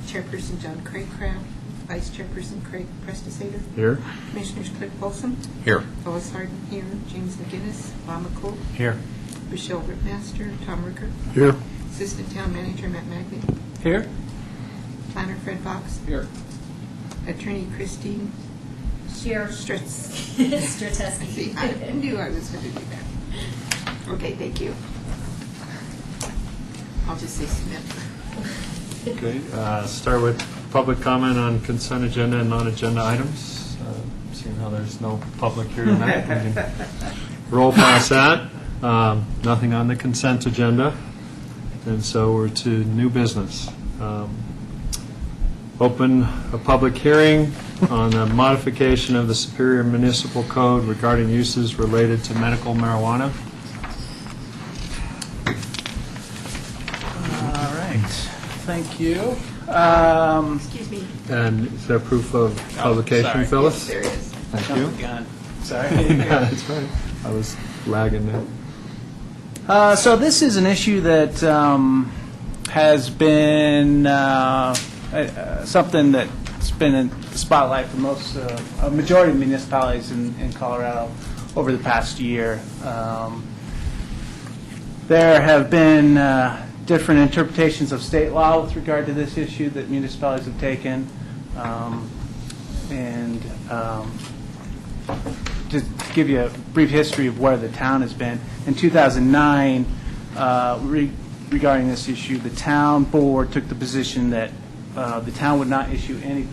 Chairperson John Craig Craft, Vice Chairperson Craig Prestisator. Here. Commissioners Cliff Folsom. Here. Phyllis Harden here. James McGinnis. Bob McCool. Here. Michelle Ripmaster. Tom Ricker. Here. Assistant Town Manager Matt Magny. Here. Planner Fred Fox. Here. Attorney Christine Strateski. See, I knew I was going to do that. Okay, thank you. I'll just say Smith. Okay, start with public comment on consent agenda and non-agenda items. Seeing how there's no public here tonight, we can roll past that. Nothing on the consent agenda, and so we're to new business. Open a public hearing on a modification of the Superior Municipal Code regarding uses related to medical marijuana. All right. Thank you. Excuse me. And is there proof of publication, sorry. Phyllis? There it is. Thank you. Gun. Sorry. That's right. I was lagging there. So this is an issue that has been something that's been in the spotlight for most, a majority of municipalities in Colorado over the past year. There have been different interpretations of state law with regard to this issue that municipalities have taken. To give you a brief history of where the town has been, in 2009, regarding this issue, the town board took the position that the town would not issue any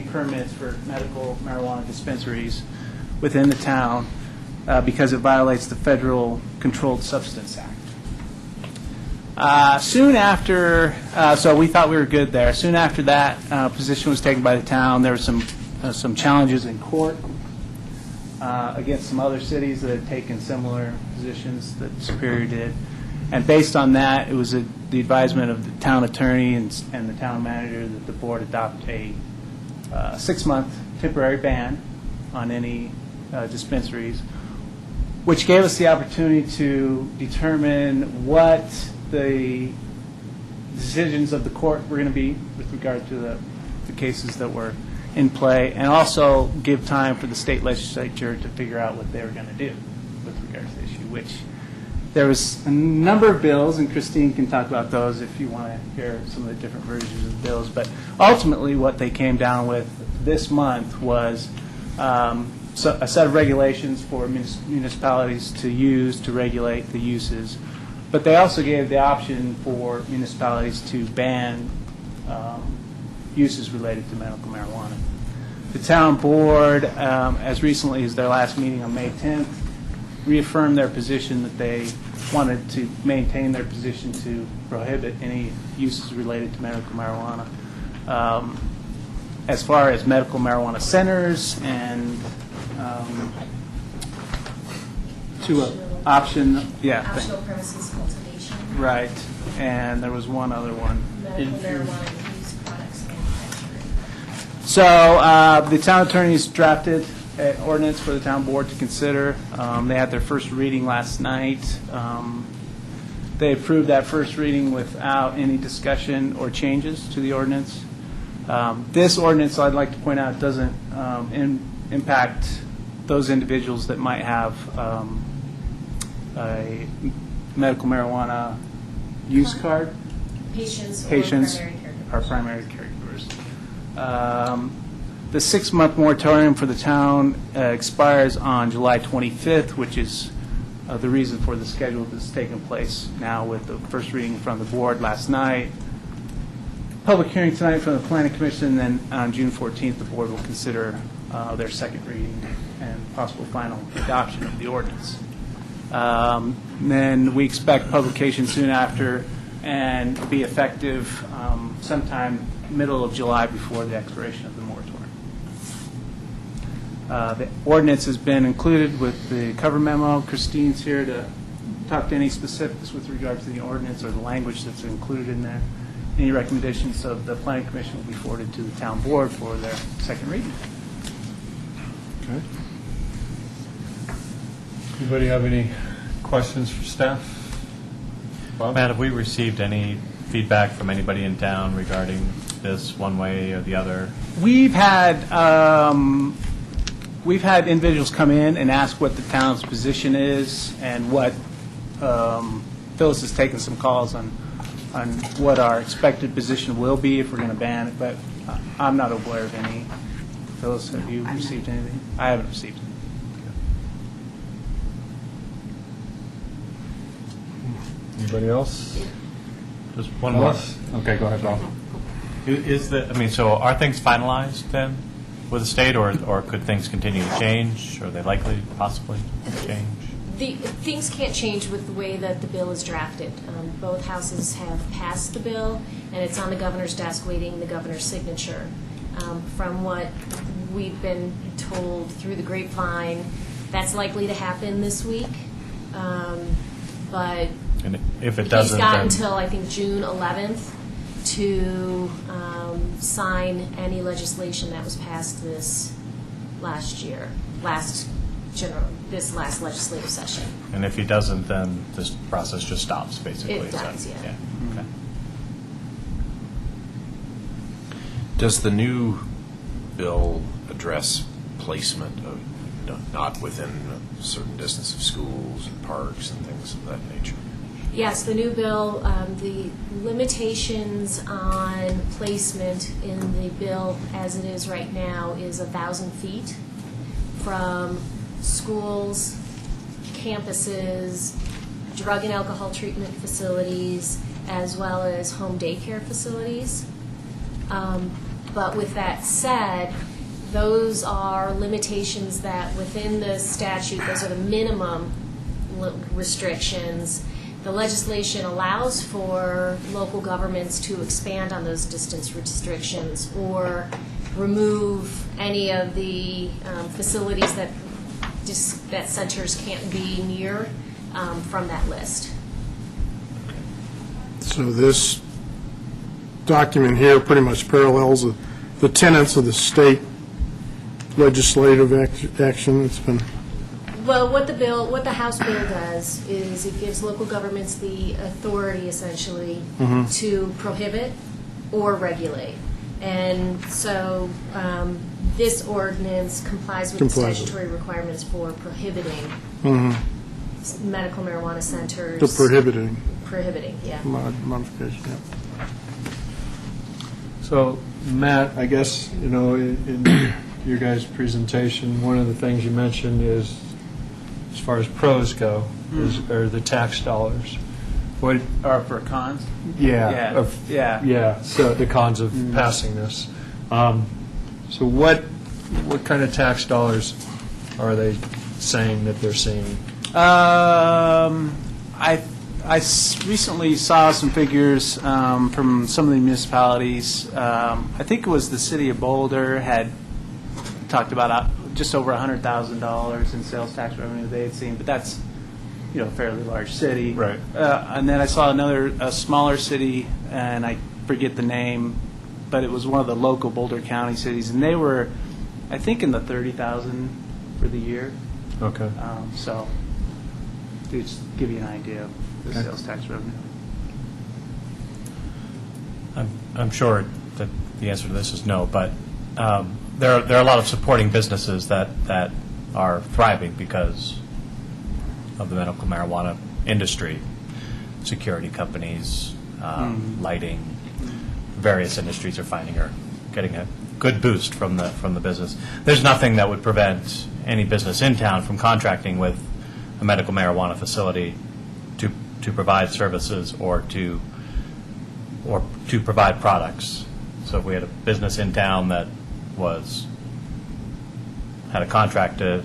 permits for medical marijuana dispensaries within the town because it violates the Federal Controlled Substance Act. Soon after, so we thought we were good there. Soon after that position was taken by the town, there were some challenges in court against some other cities that had taken similar positions that Superior did. And based on that, it was the advisement of the town attorney and the town manager that the board adopt a 6-month temporary ban on any dispensaries, which gave us the opportunity to determine what the decisions of the court were going to be with regard to the cases that were in play, and also give time for the state legislature to figure out what they were going to do with regard to the issue, which there was a number of bills, and Christine can talk about those if you want to hear some of the different versions of the bills. But ultimately what they came down with this month was a set of regulations for municipalities to use to regulate the uses. But they also gave the option for municipalities to ban uses related to medical marijuana. The town board, as recently as their last meeting on May 10th, reaffirmed their position that they wanted to maintain their position to prohibit any uses related to medical marijuana. As far as medical marijuana centers and optional premises cultivation. Right, and there was one other one. Medical marijuana use products manufacturing. So the town attorneys drafted an ordinance for the town board to consider. They had their first reading last night. They approved that first reading without any discussion or changes to the ordinance. This ordinance, I'd like to point out, doesn't impact those individuals that might have a medical marijuana use card. Patients Or primary caregivers. The 6-month moratorium for the town expires on July 25th, which is the reason for the schedule that's taken place now with the first reading from the board last night. Public hearing tonight from the Planning Commission, and then on June 14th, the board will consider their second reading and possible final adoption of the ordinance. Then we expect publication soon after and be effective sometime middle of July before the expiration of the moratorium. The ordinance has been included with the cover memo. Christine's here to talk to any specifics with regard to the ordinance or the language that's included in there. Any recommendations of the Planning Commission will be forwarded to the town board for their second reading. Okay. Anybody have any questions for staff? Bob? Matt, have we received any feedback from anybody in town regarding this one way or the other? We've had individuals come in and ask what the town's position is and what, Phyllis has taken some calls on what our expected position will be if we're going to ban it, but I'm not aware of any. Phyllis, have you received anything? I haven't received anything. Anybody else? Just one more. Okay, go ahead, Bob. So are things finalized then with the state, or could things continue to change? Are they likely to possibly change? Things can't change with the way that the bill is drafted. Both houses have passed the bill, and it's on the governor's desk waiting the governor's signature. From what we've been told through the grapevine, that's likely to happen this week. But And if it doesn't, he's got then until, I think, June 11th to sign any legislation that was passed this last legislative session. and if he doesn't, then this process just stops, basically. It Is that- does, yeah. Okay. Does the new bill address placement of, not within a certain distance of schools and parks and things of that nature? Yes, the new bill, the limitations on placement in the bill as it is right now is 1,000 feet from schools, campuses, drug and alcohol treatment facilities, as well as home daycare facilities. But with that said, those are limitations that within the statute, those are the minimum restrictions. The legislation allows for local governments to expand on those distance restrictions or remove any of the facilities that centers can't be near from that list. So this document here pretty much parallels the tenets of the state legislative action that's been. Well, what the House bill does is it gives local governments the authority, essentially, to prohibit or regulate. And so this ordinance complies with the statutory requirements for prohibiting medical marijuana centers. The prohibiting Prohibiting, yeah. modification, yeah. So, Matt, I guess, in your guys' presentation, one of the things you mentioned is, as far as pros go, are the tax dollars. What? Or for cons? Yeah. Yeah. So the cons of passing this. So what kind of tax dollars are they saying that they're seeing? I recently saw some figures from some of the municipalities. I think it was the city of Boulder had talked about just over $100,000 in sales tax revenue they had seen, but that's a fairly large city. Right. And then I saw a smaller city, and I forget the name, but it was one of the local Boulder County cities, and they were, I think, in the $30,000 for the year. Okay. So, to just give you an idea of the sales tax revenue. I'm sure that the answer to this is no, but there are a lot of supporting businesses that are thriving because of the medical marijuana industry. Security companies, lighting, various industries are getting a good boost from the business. There's nothing that would prevent any business in town from contracting with a medical marijuana facility to provide services or to provide products. So if we had a business in town that had a contract to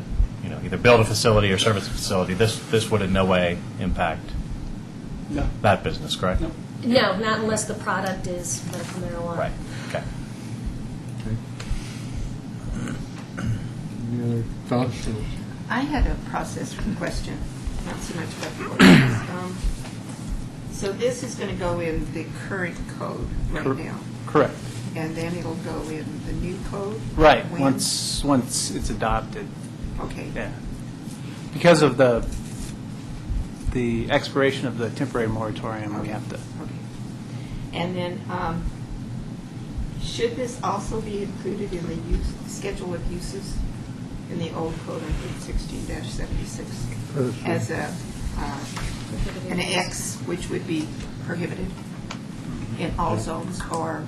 either build a facility or service a facility, this would in no way impact that business, correct? No, not unless the product is medical marijuana. Right. Okay. Any other thoughts? I had a process question, not so much about the ordinance. So this is going to go in the current code right now, Correct. and then it'll go in the new code? Right, When? once it's adopted, Okay. yeah. Because of the expiration of the temporary moratorium, we have to, Okay. And then, should this also be included in the schedule of uses in the old code on page 16-76 as an X, which would be prohibited in all zones or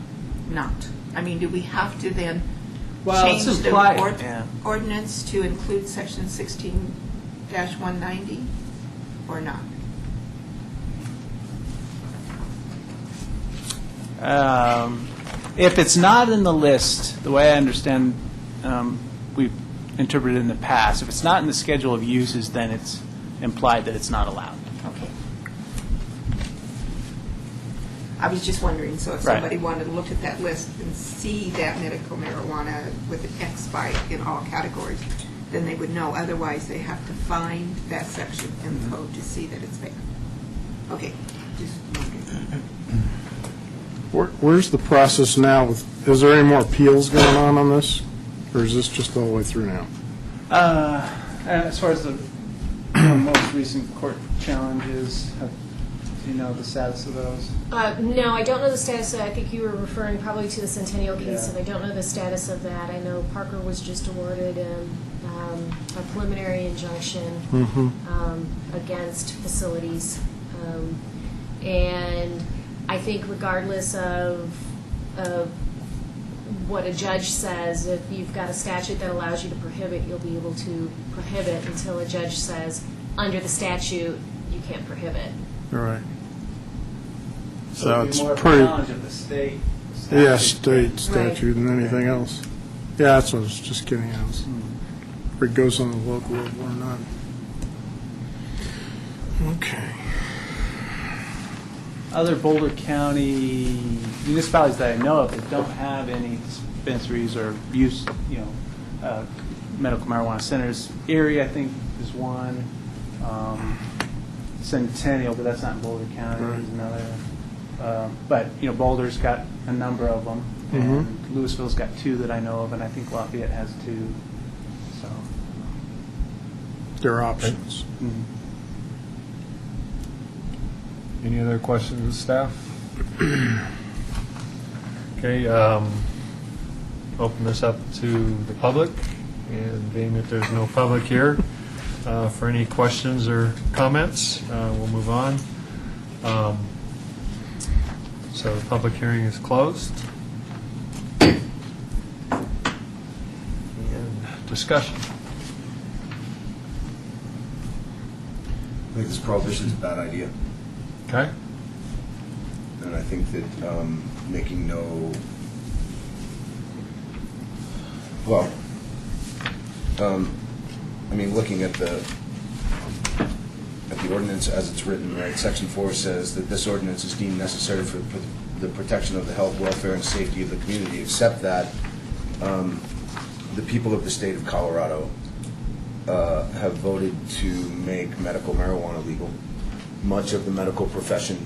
not? I mean, do we have to then Well, it's change the implied, yeah. ordinance to include section 16-190 or not? If it's not in the list, the way I understand we've interpreted it in the past, if it's not in the schedule of uses, then it's implied that it's not allowed. Okay. I was just wondering, so if Right. somebody wanted to look at that list and see that medical marijuana with an X by it in all categories, then they would know. Otherwise, they have to find that section in the code to see that it's there. Okay. Just wondering. Where's the process now? Is there any more appeals going on this? Or is this just all the way through now? As far as the most recent court challenges, do you know the status of those? No, I don't know the status. I think you were referring probably to the Centennial case, Yeah. and I don't know the status of that. I know Parker was just awarded a preliminary injunction against facilities. And I think regardless of what a judge says, if you've got a statute that allows you to prohibit, you'll be able to prohibit until a judge says, under the statute, you can't prohibit. All right. So it'd be it's more of a pretty, challenge of the state. yeah, statute. state statute than anything else. Yeah, that's what I was just getting at. If it goes on the local level or not. Okay. Other Boulder County municipalities that I know of that don't have any dispensaries or use, medical marijuana centers. Erie, I think, is one. Centennial, but that's not in Boulder County, Right. is another. But, Boulder's got a number of them. And Louisville's got 2 that I know of, and I think Lafayette has 2. So. There are options. Any other questions of staff? Okay, open this up to the public, and being that there's no public here, for any questions or comments, we'll move on. So the public hearing is closed. And discussion. I think this prohibition is a bad idea, Okay? and I think that making no, well, looking at the ordinance as it's written, right, Section 4 says that this ordinance is deemed necessary for the protection of the health, welfare, and safety of the community, except that the people of the state of Colorado have voted to make medical marijuana legal. Much of the medical profession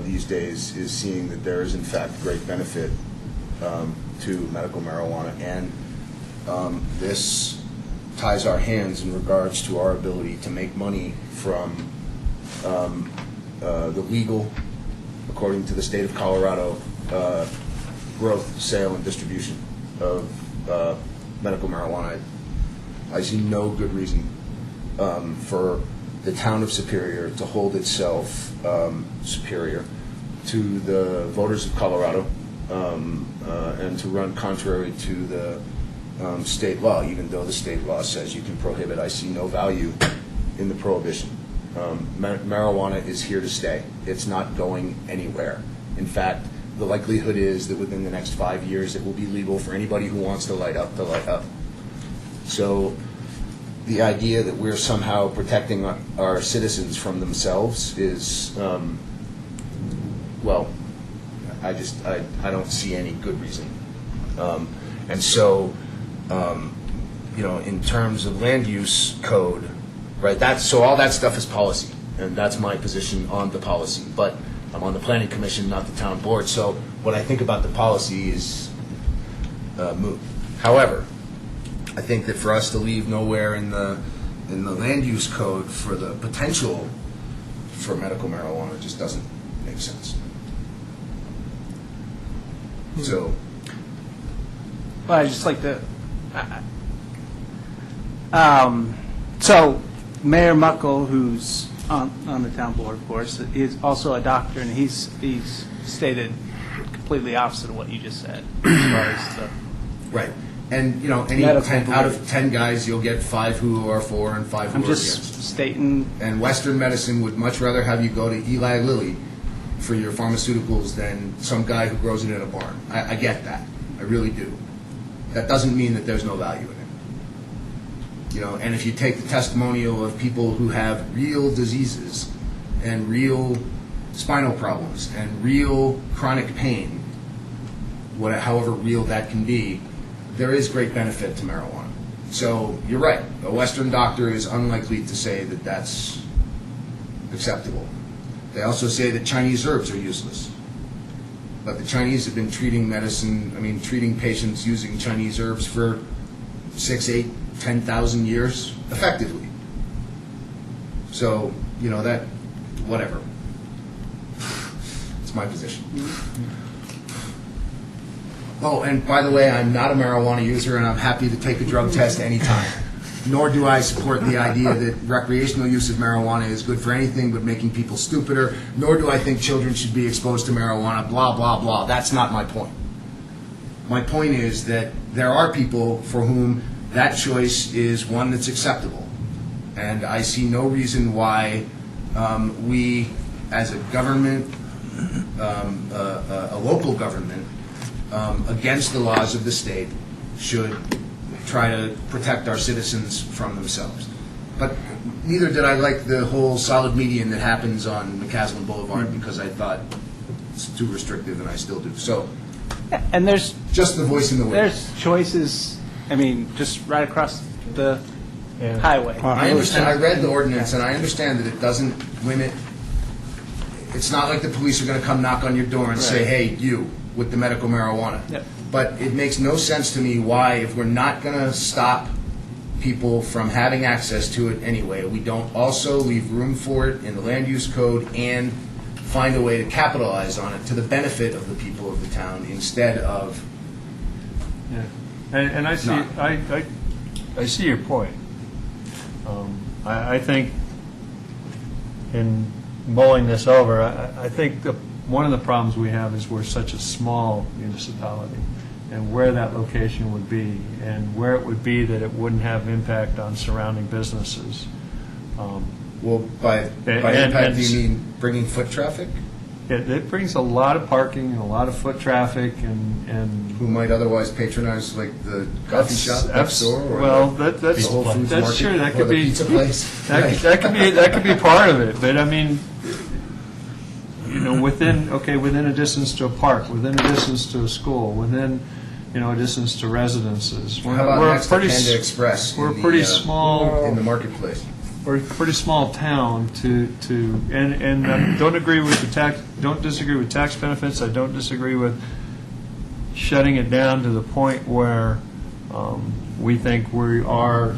these days is seeing that there is, in fact, great benefit to medical marijuana, and this ties our hands in regards to our ability to make money from the legal, according to the state of Colorado, growth, sale, and distribution of medical marijuana. I see no good reason for the town of Superior to hold itself superior to the voters of Colorado and to run contrary to the state law, even though the state law says you can prohibit. I see no value in the prohibition. Marijuana is here to stay. It's not going anywhere. In fact, the likelihood is that within the next 5 years it will be legal for anybody who wants to light up to light up. So the idea that we're somehow protecting our citizens from themselves is, well, I don't see any good reason. And so, in terms of land use code, right, so all that stuff is policy, and that's my position on the policy. But I'm on the planning commission, not the town board, so what I think about the policy is moot. However, I think that for us to leave nowhere in the land use code for the potential for medical marijuana just doesn't make sense. So, Well, I'd just like to, so Mayor Muckle, who's on the town board, of course, is also a doctor, and he's stated completely opposite of what you just said, as far as the, right. And, Medical 10 out of 10 guys, you'll get 5 who are for and 5 who I'm are just against. stating, And Western medicine would much rather have you go to Eli Lilly for your pharmaceuticals than some guy who grows it in a barn. I get that. I really do. That doesn't mean that there's no value in it. And if you take the testimonial of people who have real diseases and real spinal problems and real chronic pain, however real that can be, there is great benefit to marijuana. So you're right. A Western doctor is unlikely to say that that's acceptable. They also say that Chinese herbs are useless. But the Chinese have been treating patients using Chinese herbs for 6, 8, 10,000 years effectively. So, that, whatever. It's my position. Oh, and by the way, I'm not a marijuana user, and I'm happy to take a drug test anytime. Nor do I support the idea that recreational use of marijuana is good for anything but making people stupider, nor do I think children should be exposed to marijuana, blah, blah, blah. That's not my point. My point is that there are people for whom that choice is one that's acceptable. And I see no reason why we, as a government, a local government, against the laws of the state, should try to protect our citizens from themselves. But neither did I like the whole solid median that happens on McCaslin Boulevard, because I thought it's too restrictive, and I still do. So, and there's just the voice in the wind. there's choices, just right across the highway. I understand. I read the ordinance, and I understand that it doesn't limit. It's not like the police are going to come knock on your door and say, "Hey, you," with the medical marijuana. Yep. But it makes no sense to me why, if we're not going to stop people from having access to it anyway, we don't also leave room for it in the land use code and find a way to capitalize on it to the benefit of the people of the town instead of. Yeah, and I see, I see your point. I think in mulling this over, I think one of the problems we have is we're such a small municipality, and where that location would be, and where it would be that it wouldn't have impact on surrounding businesses. Well, by impact, do you mean bringing foot traffic? It brings a lot of parking and a lot of foot traffic, and Who might otherwise patronize, like, the coffee shop next door? Or well, the that's Whole Foods that's market, true. That or could the be pizza place? that could be part of it. But I mean, within a distance to a park, within a distance to a school, within a distance to residences. How about we're next to Panda Express? We're in a pretty the, small. in the marketplace. We're a pretty small town and I don't agree with don't disagree with tax benefits. I don't disagree with shutting it down to the point where we think we are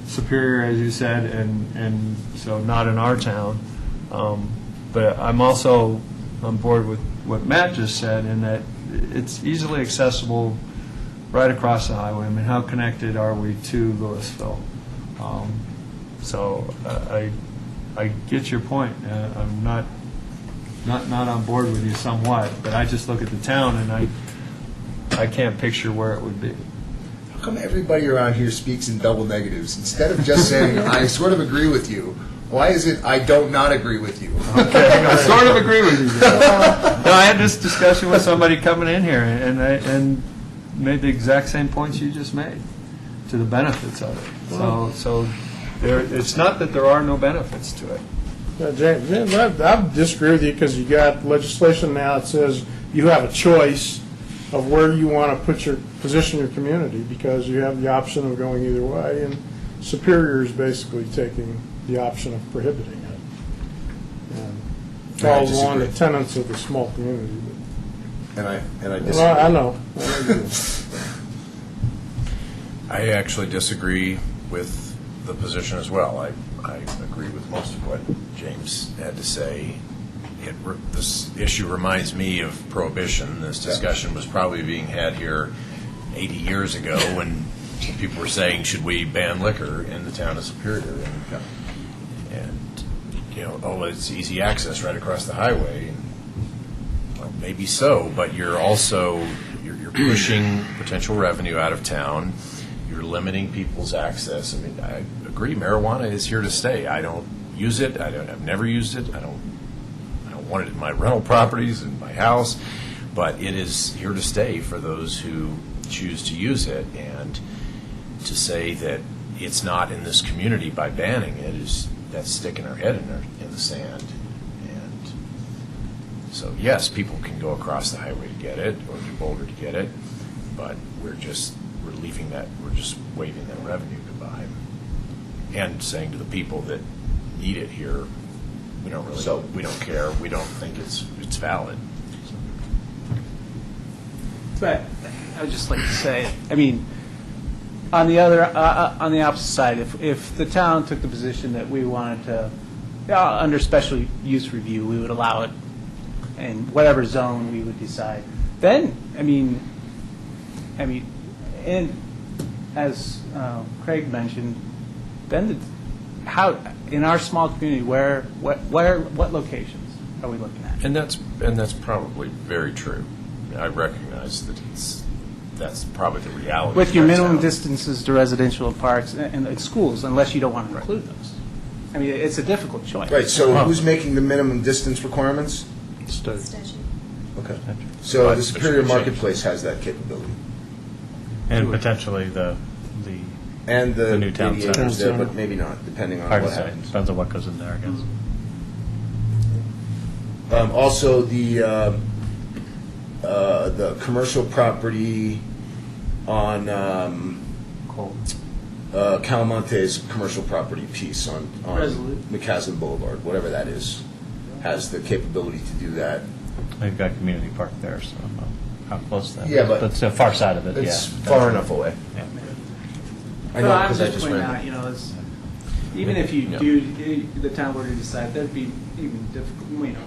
superior, as you said, and so not in our town. But I'm also on board with what Matt just said, in that it's easily accessible right across the highway. I mean, how connected are we to Louisville? So I get your point. I'm not on board with you somewhat, but I just look at the town and I can't picture where it would be. How come everybody around here speaks in double negatives? Instead of just saying, I sort of agree with you, why is it I don't not agree with you? Okay, I sort of agree with you. No, I had this discussion with somebody coming in here and made the exact same points you just made to the benefits of it. So it's not that there are no benefits to it. James, I disagree with you, because you got legislation now that says you have a choice of where you want to position your community, because you have the option of going either way, and Superior is basically taking the option of prohibiting it. And falls along the tenets of the small community. And I disagree. Well, I know. You do. I actually disagree with the position as well. I agree with most of what James had to say, this issue reminds me of Prohibition. This discussion was probably being had here 80 years ago when people were saying, should we ban liquor in the town of Superior? And it's easy access right across the highway. Well, maybe so, but you're also you're pushing potential revenue out of town. You're limiting people's access. I mean, I agree, marijuana is here to stay. I don't use it. I've never used it. I don't want it in my rental properties, in my house, but it is here to stay for those who choose to use it. And to say that it's not in this community by banning it that's sticking our head in the sand. And so, yes, people can go across the highway to get it or to Boulder to get it, but we're just waving that revenue goodbye and saying to the people that need it here, we don't care. We don't think it's valid. But I would just like to say, I mean, on the opposite side, if the town took the position that we wanted to, under special use review, we would allow it in whatever zone we would decide, then, I mean, and as Craig mentioned, then how in our small community, what locations are we looking at? And that's probably very true. I recognize that that's probably the reality. With your That's minimum how- distances to residential parks and schools, unless you don't want to include those. I mean, it's a difficult choice. Right, so who's making the minimum distance requirements? Okay. So But the it Superior should change. Marketplace has that capability. And potentially the And the new town ADA center. is there, but maybe not, depending on hard to what say. happens. Depends on what goes in there, I guess. Also, the commercial property on Calamonte's commercial property piece on Resolute. McCaslin Boulevard, whatever that is, has the capability to do that. We've got community park there, so I don't know how close that is. Yeah, but That's the far side of it, yeah. It's far enough away. Yeah. I So know, I'm because I just just pointing read out, it. even if you Yeah. the town were to decide, there'd be even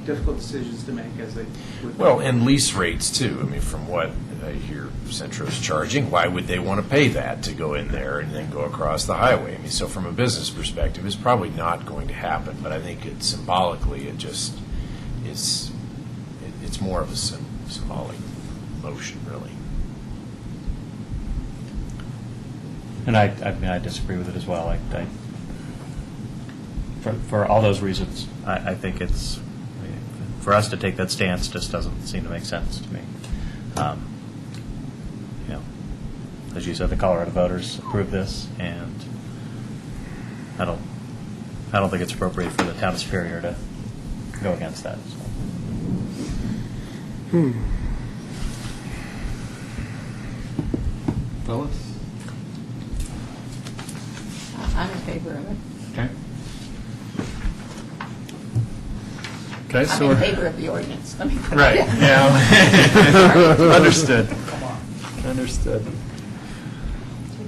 difficult decisions to make as they would. Well, and lease rates too. I mean, from what I hear Centro's charging, why would they want to pay that to go in there and then go across the highway? I mean, so from a business perspective, it's probably not going to happen. But I think symbolically, it's more of a symbolic motion, really. And I mean, I disagree with it as well. For all those reasons, I think it's, for us to take that stance just doesn't seem to make sense to me. As you said, the Colorado voters approved this, and I don't think it's appropriate for the town of Superior to go against that. So. Phyllis? I'm in favor of it. Okay. Okay, I'm so in we're... favor of the ordinance. Let me put it Right, that way. yeah. Understood. Understood.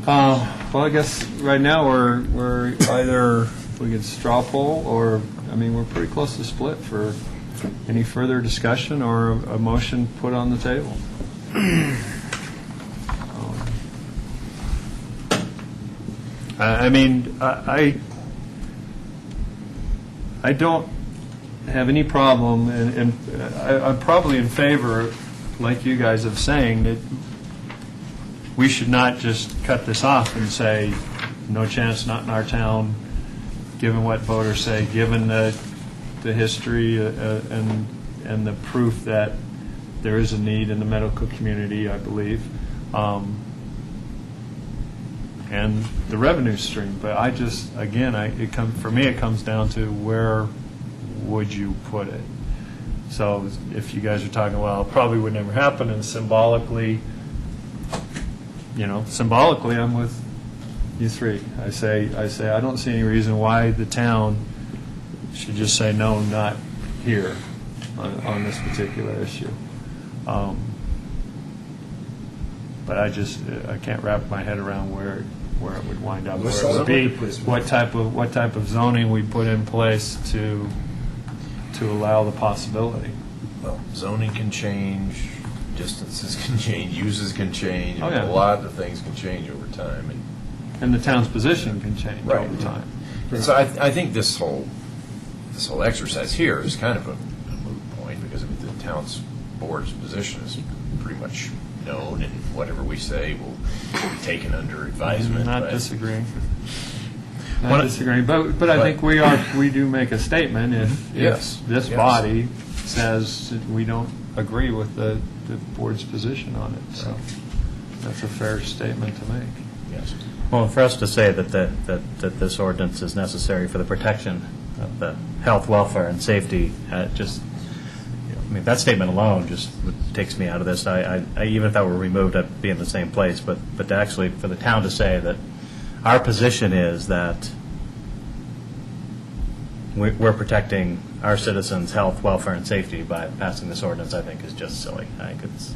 Well, I guess right now we're either, we could straw poll, or, I mean, we're pretty close to split for any further discussion or a motion put on the table. I mean, I don't have any problem, and I'm probably in favor, like you guys, of saying that we should not just cut this off and say, no chance, not in our town, given what voters say, given the history and the proof that there is a need in the medical community, I believe, and the revenue stream. But I just, again, for me, it comes down to where would you put it? So if you guys are talking, well, it probably would never happen, and symbolically, I'm with you three. I say I don't see any reason why the town should just say no, not here on this particular issue. But I can't wrap my head around where it would wind up, where it would be, what type of zoning we put in place to to allow the possibility. Well, zoning can change, distances can change, uses can change. Oh, yeah. A lot of things can change over time. And the town's position can change Right. over time. And so I think this whole exercise here is kind of a moot point, because the town's board's position is pretty much known, and whatever we say will be taken under advisement. Not but- disagreeing. What- Not disagreeing, but I think we do make a statement if Yes, this yes. body says that we don't agree with the board's position on it, so that's a fair statement to make. Yes. Well, for us to say that this ordinance is necessary for the protection of the health, welfare, and safety, just, I mean, that statement alone just takes me out of this. I even if that were removed, I'd be in the same place. But to actually, for the town to say that our position is that we're protecting our citizens' health, welfare, and safety by passing this ordinance, I think is just silly. I think it's...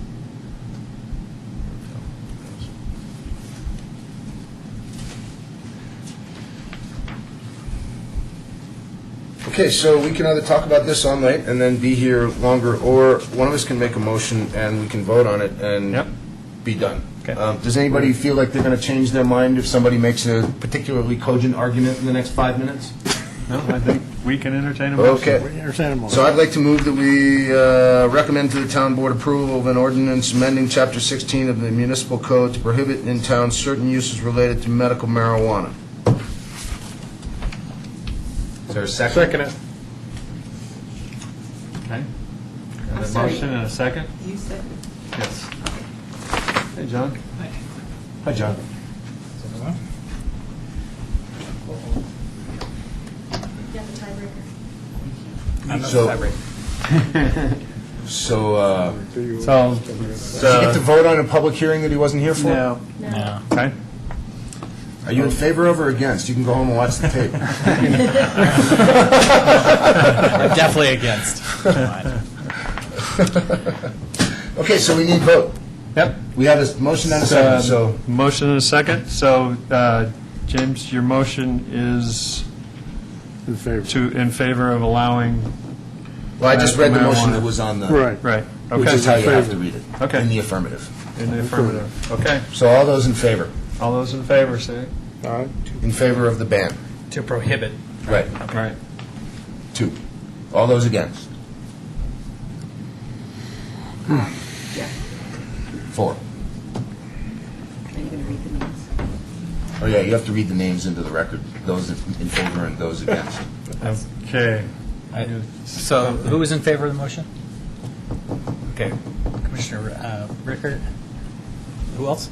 Okay, so we can either talk about this all night and then be here longer, or one of us can make a motion and we can vote on it and Yep. be done. Okay. Does anybody feel like they're going to change their mind if somebody makes a particularly cogent argument in the next 5 minutes? No, I think we can entertain a motion. Okay. So I'd like to move that we recommend to the town board approval of an ordinance amending Chapter 16 of the municipal code to prohibit in town certain uses related to medical marijuana. Is there a second? Second it. Okay. I'm Got a sorry. motion and a second? You said, Yes. Hey, John? Hi, John. You have the tiebreaker. So, So, did you get to vote on a public hearing that he wasn't here for? No. No. okay. Are you in favor of or against? You can go home and watch the tape. I'm definitely against. Okay, so we need vote. Yep. We have a motion and a second, so Motion and a second. So, James, your motion is In favor. in favor of allowing, well, I just read the motion Marijuana. that was on the, Right. right, which okay, is how you have to read it. Okay. In the affirmative. in the affirmative. Okay. So all those in favor? All those in favor, say All right. In favor of the ban? To prohibit. Right. right. 2. All those against? yeah. 4. Are you going to read the names? Oh, yeah, you have to read the names into the record, those in favor and those against. Okay. So who is in favor of the motion? Okay, Commissioner Rickert. Who else?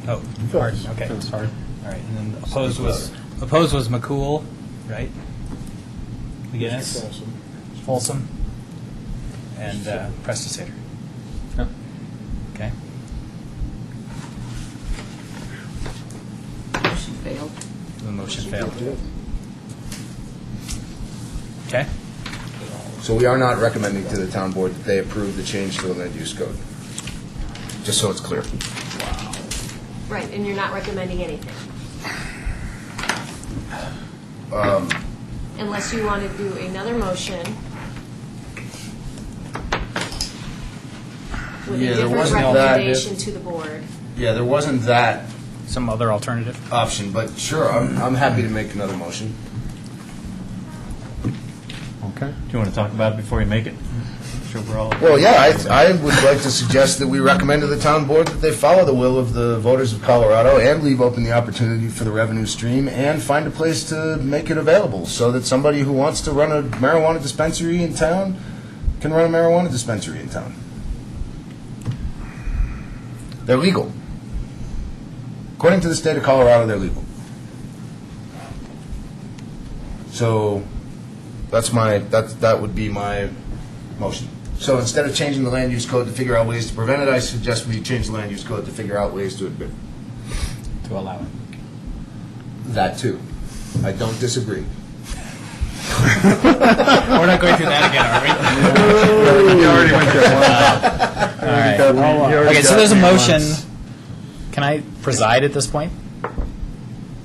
Oh, Martin, okay. Phillips Hart. All right, and then opposed was McCool, right? McGinnis, Folsom, and Prestisator. Yep. Okay. Motion failed. The motion failed. Okay. So we are not recommending to the town board that they approve the change to the land use code, just so it's clear. Right, and you're not recommending anything. Unless you want to do another motion with a Yeah, there different wasn't that. recommendation to the board. Yeah, there wasn't that Some other alternative? option, but sure, I'm happy to make another motion. Okay. Do you want to talk about it before you make it? I'm sure we're all... Well, yeah, I would like to suggest that we recommend to the town board that they follow the will of the voters of Colorado and leave open the opportunity for the revenue stream and find a place to make it available so that somebody who wants to run a marijuana dispensary in town can run a marijuana dispensary in town. They're legal. According to the state of Colorado, they're legal. So that would be my motion. So instead of changing the land use code to figure out ways to prevent it, I suggest we change the land use code to figure out ways to admit To allow it. that too. I don't disagree. We're not going through that again, are we? You already went there once. All right. You already Okay, so got there's a me motion. once. Can I preside at this point?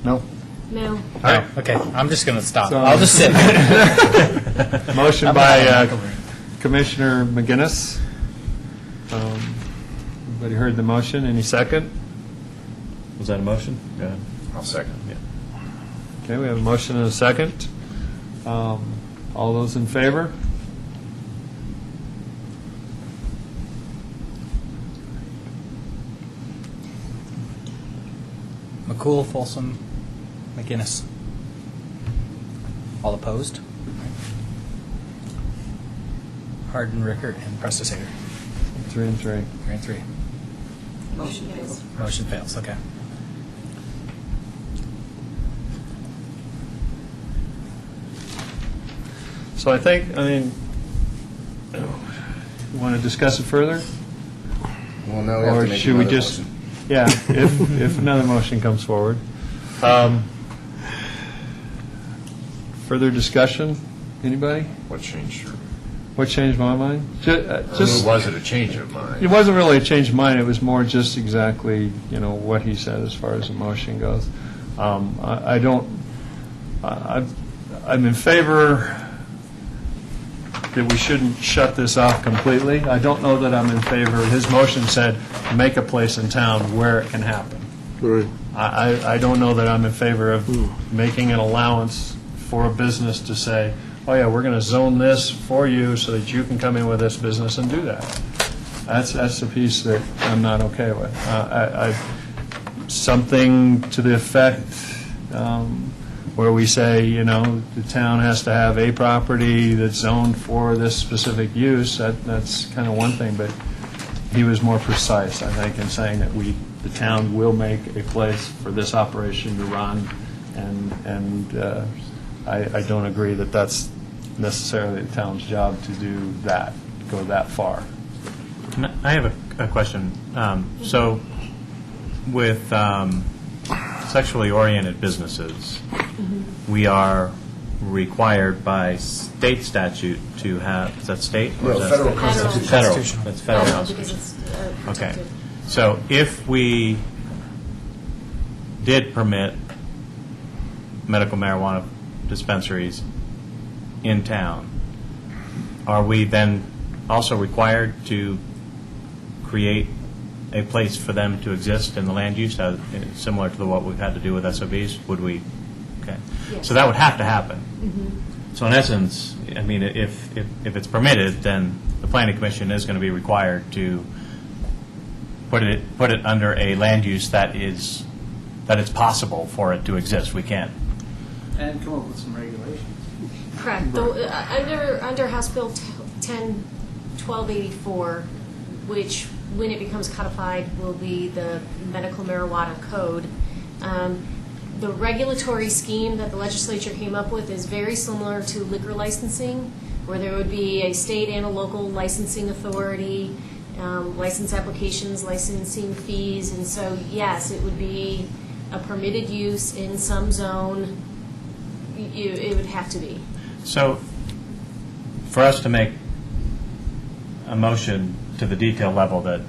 No. No. Oh, okay, I'm just going to stop. So- I'll just sit. Motion I'm by not over it. Commissioner McGinnis. Everybody heard the motion. Any second? Was that a motion? Go ahead. I'll second. Okay, we have a motion and a second. All those in favor? McCool, Folsom, McGinnis. All opposed? Hardin, Rickert, and Prestice Hager. 3 and 3. 3 and 3. Motion fails. Motion fails, okay. So I mean, you want to discuss it further? Well, now we have Or to make should we another just, motion. yeah, if another motion comes forward. Further discussion? Anybody? What changed your, What changed my mind? Just, was it a change of mind? it wasn't really a change of mind, it was more just exactly, what he said as far as the motion goes. I don't, I'm in favor that we shouldn't shut this off completely. I don't know that I'm in favor, his motion said, make a place in town where it can happen. Right. I don't know that I'm in favor of making an allowance for a business to say, oh yeah, we're going to zone this for you so that you can come in with this business and do that. That's the piece that I'm not okay with. Something to the effect where we say, the town has to have a property that's zoned for this specific use, that's kind of one thing, but he was more precise, I think, in saying that the town will make a place for this operation to run, and I don't agree that that's necessarily the town's job to do that, go that far. I have a question. So with sexually oriented businesses, we are required by state statute to have, is that state? or No, is that federal state? constitution. Federal, Constitutional. that's federal Because constitution. it's Okay. protected. So if we did permit medical marijuana dispensaries in town, are we then also required to create a place for them to exist in the land use, similar to what we've had to do with SOBs? Would we? Okay. Yes. So that would have to happen. So in essence, I mean, if it's permitted, then the planning commission is going to be required to put it under a land use that it's possible for it to exist. We can't. And come up with some regulations. Correct. Under House Bill 1284, which, when it becomes codified, will be the medical marijuana code, the regulatory scheme that the legislature came up with is very similar to liquor licensing, where there would be a state and a local licensing authority, license applications, licensing fees, and so, yes, it would be a permitted use in some zone. It would have to be. So for us to make a motion to the detail level that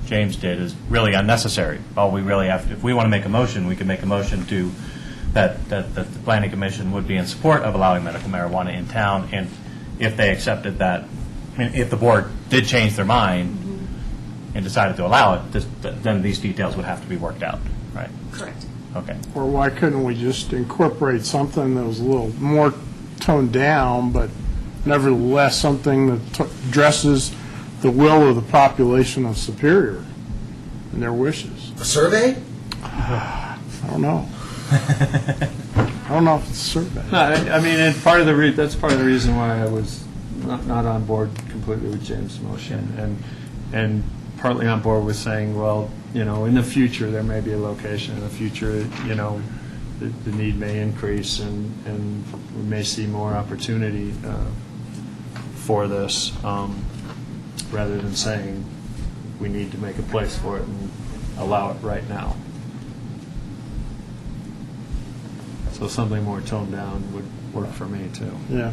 James did is really unnecessary. All we really have to, if we want to make a motion, we can make a motion to that the planning commission would be in support of allowing medical marijuana in town, and if they accepted that, I mean, if the board did change their mind and decided to allow it, then these details would have to be worked out, right? Correct. Okay. Or why couldn't we just incorporate something that was a little more toned down, but nevertheless something that addresses the will of the population of Superior and their wishes? A survey? I don't know. I don't know if it's a survey. No, I mean, and part of the that's part of the reason why I was not on board completely with James' motion, and partly on board with saying, well, in the future there may be a location. In the future, the need may increase, and we may see more opportunity for this, rather than saying we need to make a place for it and allow it right now. So something more toned down would work for me, too. Yeah.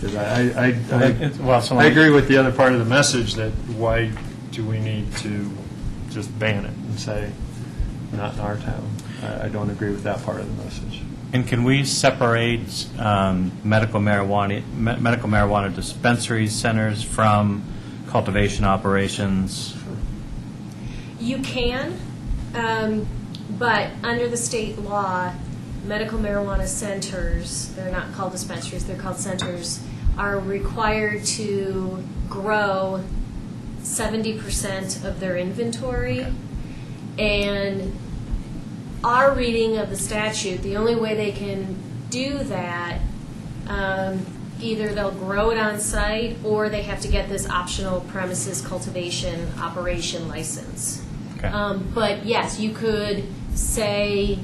Because So I agree with the other part of the message that why do we need to just ban it and say, not in our town? I don't agree with that part of the message. And can we separate medical marijuana dispensaries centers from cultivation operations? You can, but under the state law, medical marijuana centers, they're not called dispensaries, they're called centers, are required to grow 70% of their inventory. And our reading of the statute, the only way they can do that, either they'll grow it on site or they have to get this optional premises cultivation operation license. Okay. But yes, you could say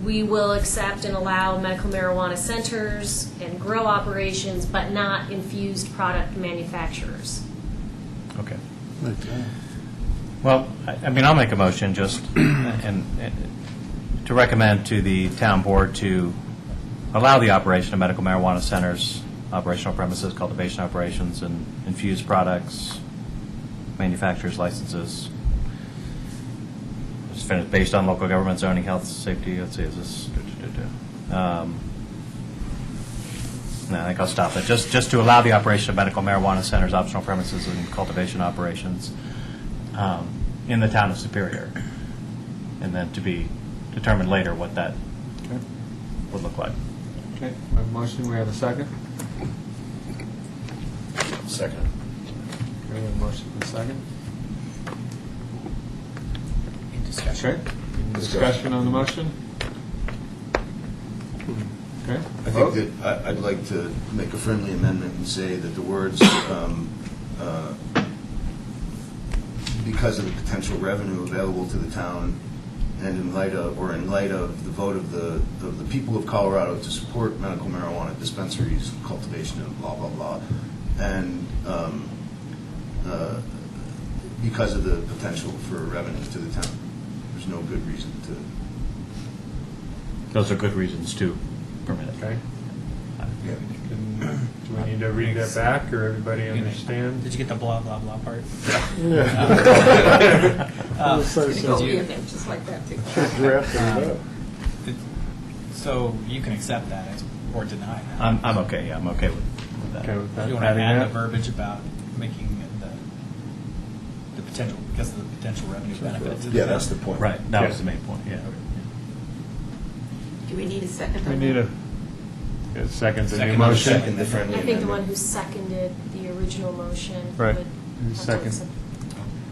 we will accept and allow medical marijuana centers and grow operations, but not infused product manufacturers. Okay. Well, I mean, I'll make a motion just and to recommend to the town board to allow the operation of medical marijuana centers, operational premises, cultivation operations, and infused products, manufacturers' licenses. Just finish based on local government zoning, health, safety. Let's see, is this? No, I think I'll stop it. Just to allow the operation of medical marijuana centers, optional premises, and cultivation operations in the town of Superior, and then to be determined later what that would look like. Okay, we have a motion, we have a second? Second. Okay, we have a motion and a second. In discussion. Okay, any discussion on the motion? Okay. I think that I'd like to make a friendly amendment and say that the words, because of the potential revenue available to the town, and in light of the vote of the people of Colorado to support medical marijuana dispensaries, cultivation, and blah, blah, blah, and because of the potential for revenue to the town. There's no good reason to. Those are good reasons to permit it. Okay. Yeah. Do we need to read that back, or everybody understand? Did you get the blah, blah, blah part? It's going to be a bit just like that, too. Drafted it up. So you can accept that or deny that. I'm okay, yeah, I'm okay with that. Okay with that? You want to Adding add the that? verbiage about making the potential, because of the potential revenue benefit to the Yeah, town? that's the point. Right, that was the main point, yeah. Do we need a second? We on need that? a second, the new Second. motion. Second the friendly I think the amendment. one who seconded the original motion Right. would Who's have to second? accept.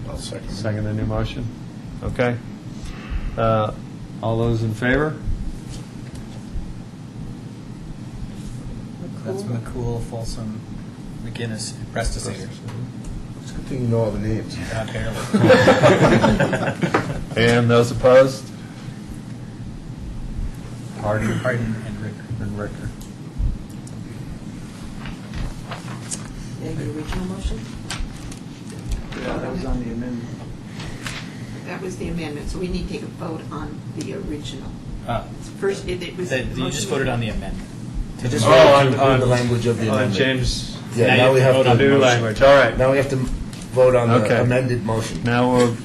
I'll second. Second the new motion. Okay. All those in favor? That's McCool, Folsom, McGinnis, Prestisator. It's a good thing you know all the names. And those opposed? Harden Hardin and Ricker. and Ricker. Yeah, the original motion? Yeah, that was on the amendment. That was the amendment, so we need to take a vote on the original. First, it was. You just voted on the amendment. You just Oh, voted to on- approve the language of the On amendment. James, Yeah, Now now you we have vote to. on the new motion. language, all right. Now we have to vote on Okay. the amended motion. Now we'll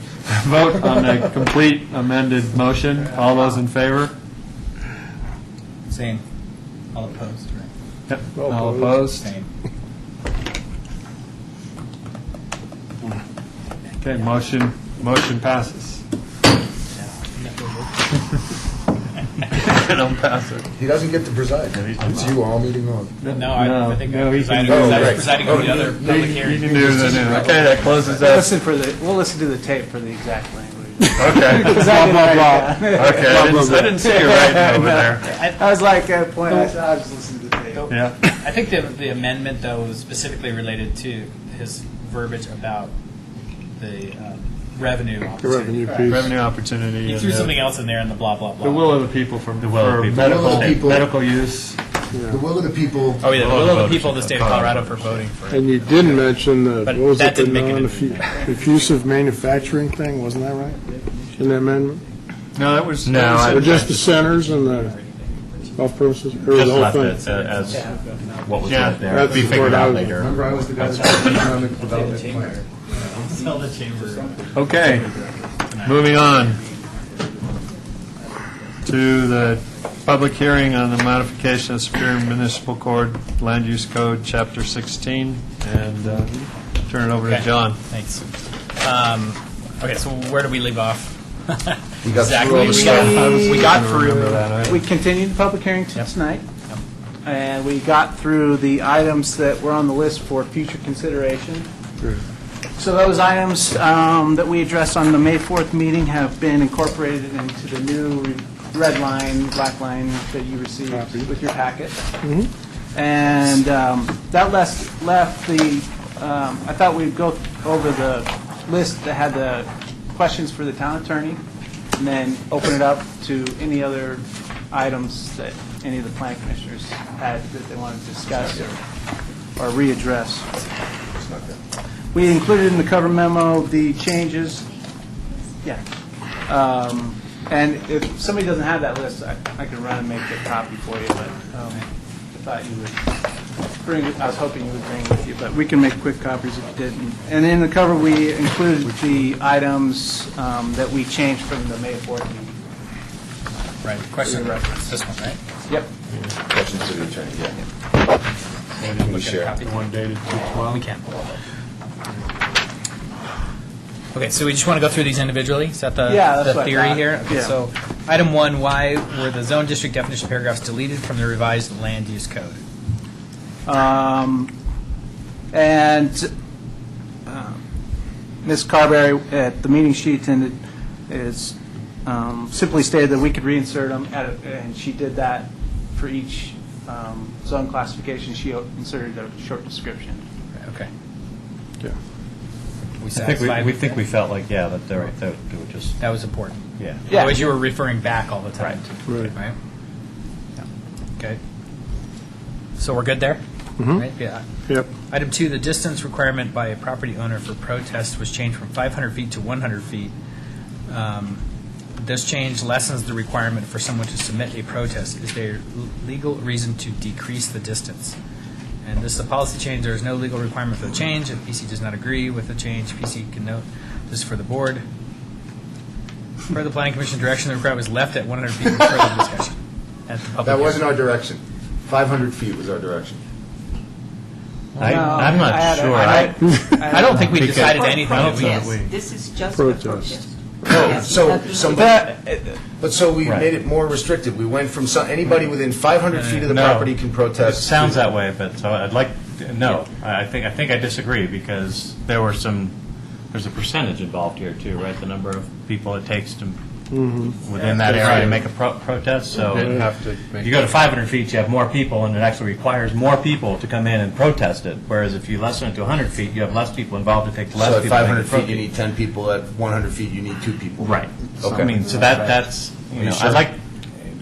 vote on the complete amended motion. All those in favor? Same. All opposed, right? Yep. All All opposed. opposed? Same. Okay, motion passes. Don't pass it. He doesn't get to preside. It's you all meeting long. No, I think no, I'm he can presiding do that. presiding over the other public You hearing. can do the new, okay, that closes We'll us. we'll listen to the tape for the exact language. Okay. Because I didn't write it down. Okay, I didn't see you writing over there. I was like, at a point, I said, I'll just listen to the tape. Yeah. I think the amendment, though, was specifically related to his verbiage about the revenue The opportunity. revenue piece. Revenue opportunity. He and threw the- something else in there in the blah, blah, blah. The will of the people for The will of the people. The will of the people. medical use. The will of the people. Oh, yeah, the All will the of the voters people of the of state of Colorado. Colorado for voting for it. And you didn't mention the, But what was that it, the didn't make it non-effusive manufacturing thing, wasn't that right? In the amendment? No, that was. No, that Or was- just the centers and the off premises, or the Just whole left thing? it as what was Yeah, right there. that's Be the figured word I out was- later. Remember, I was the guy that economic development plan. Tell the chamber. Okay, moving on. to the public hearing on the modification of Superior Municipal Court Land Use Code, Chapter 16, and turn it over to Okay. John. Thanks. Okay, so where do we leave off? We got Exactly. through all the stuff. We got through. Remember that item. We continued the public hearing to tonight, and we got through the items that were on the list for future consideration. So those items that we addressed on the May 4th meeting have been incorporated into the new red line, black line that you received with your packet. And that left the, I thought we'd go over the list that had the questions for the town attorney, and then open it up to any other items that any of the planning commissioners had that they wanted to discuss or readdress. We included in the cover memo the changes. Yeah. And if somebody doesn't have that list, I can run and make a copy for you, but I thought you would bring it, I was hoping you would bring it with you, but we can make quick copies if you didn't. And in the cover, we included the items that we changed from the May 4th meeting. Right, question reference, this one, right? Yep. Questions to the attorney, yeah. Can we share? One dated 2/12. We can. Okay, so we just want to go through these individually? Is that the Yeah, that's the what I theory thought. here? Okay, Yeah. so item 1, why were the zone district definition paragraphs deleted from the revised land use code? And Ms. Carberry, at the meeting she attended, is simply stated that we could reinsert them, and she did that for each zone classification. She inserted a short description. Okay. Yeah. We I think satisfied we with think that? we felt like, yeah, that they were just, That was important. yeah. Yeah. Otherwise, you were referring back all the time. Right. Right? Yeah. Okay. So we're good there? Right? Yeah. Yep. Item 2, the distance requirement by a property owner for protest was changed from 500 feet to 100 feet. This change lessens the requirement for someone to submit a protest. Is there legal reason to decrease the distance? And this is a policy change. There is no legal requirement for the change. If PC does not agree with the change, PC can note this for the board. Per the planning commission direction, the requirement was left at 100 feet for further discussion. At the public That wasn't hearing. our direction. 500 feet was our direction. I'm not sure. I don't think we Because- decided anything. I don't did we? think Yes, this is just a protest. But so we Right. made it more restrictive. We went from anybody within 500 feet of the No. property can It protest. sounds that way, but so I'd like, no, I think I disagree, because there's a percentage involved here too, right? The number of people it takes to, within that area to make a protest, so Didn't have to make- you go to 500 feet, you have more people, and it actually requires more people to come in and protest it, whereas if you lessen it to 100 feet, you have less people involved to take less So people. at to make 500 the feet, you protest. need 10 people. At 100 feet, you need 2 people. Right. Okay. I mean, so that's, you know, sure? I'd like,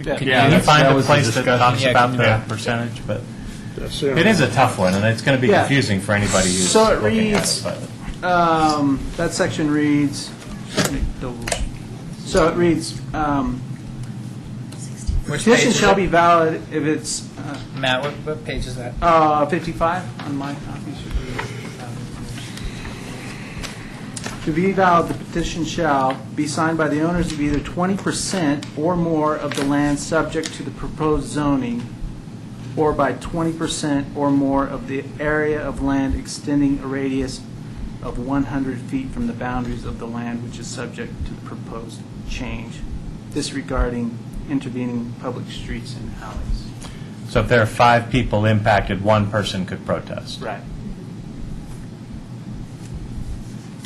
Yeah. can Yeah, you that's- find that a was the place that discussion. talks Yeah, about yeah. the percentage, but That's it. it is a tough one, and it's going to be Yeah. confusing for anybody who's So it looking at reads- it. But That section reads, so it reads, Which petition page is shall it? be valid if it's Matt, what page is that? 55 on my copy. Should be, to be valid, the petition shall be signed by the owners of either 20% or more of the land subject to the proposed zoning, or by 20% or more of the area of land extending a radius of 100 feet from the boundaries of the land which is subject to the proposed change, disregarding intervening public streets and alleys. So if there are 5 people impacted, 1 person could protest. Right.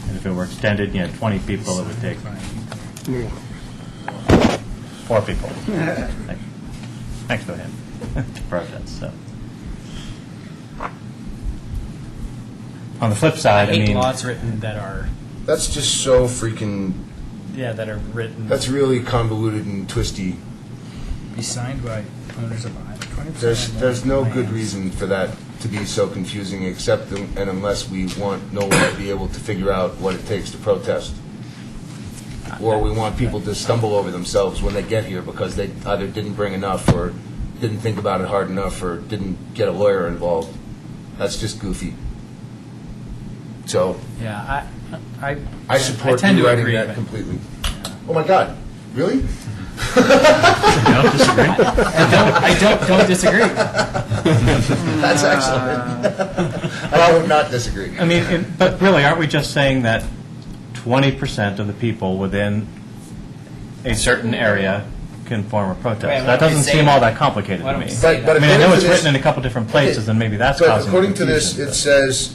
And if it were extended, 20 people, it would take 4 people next to him to protest, so. On the flip I side, I hate mean, laws written that are, That's just so freaking. that are written, That's really convoluted and twisty. be signed by owners of 20%. There's no good reason for that to be so confusing, except and unless we want no one to be able to figure out what it takes to protest, or we want people to stumble over themselves when they get here because they either didn't bring enough, or didn't think about it hard enough, or didn't get a lawyer involved. That's just goofy. So Yeah, I I support tend you to writing agree, that but- completely. Oh my God, Really? You don't disagree? I don't disagree. That's excellent. I would not disagree. I mean, but really, aren't we just saying that 20% of the people within a certain area can form a protest? Wait, That what are we doesn't seem saying? all that complicated Why to don't me. we say But I mean, I know according it's to this- written in a couple different places, and maybe that's But causing according to this, confusion, it but- says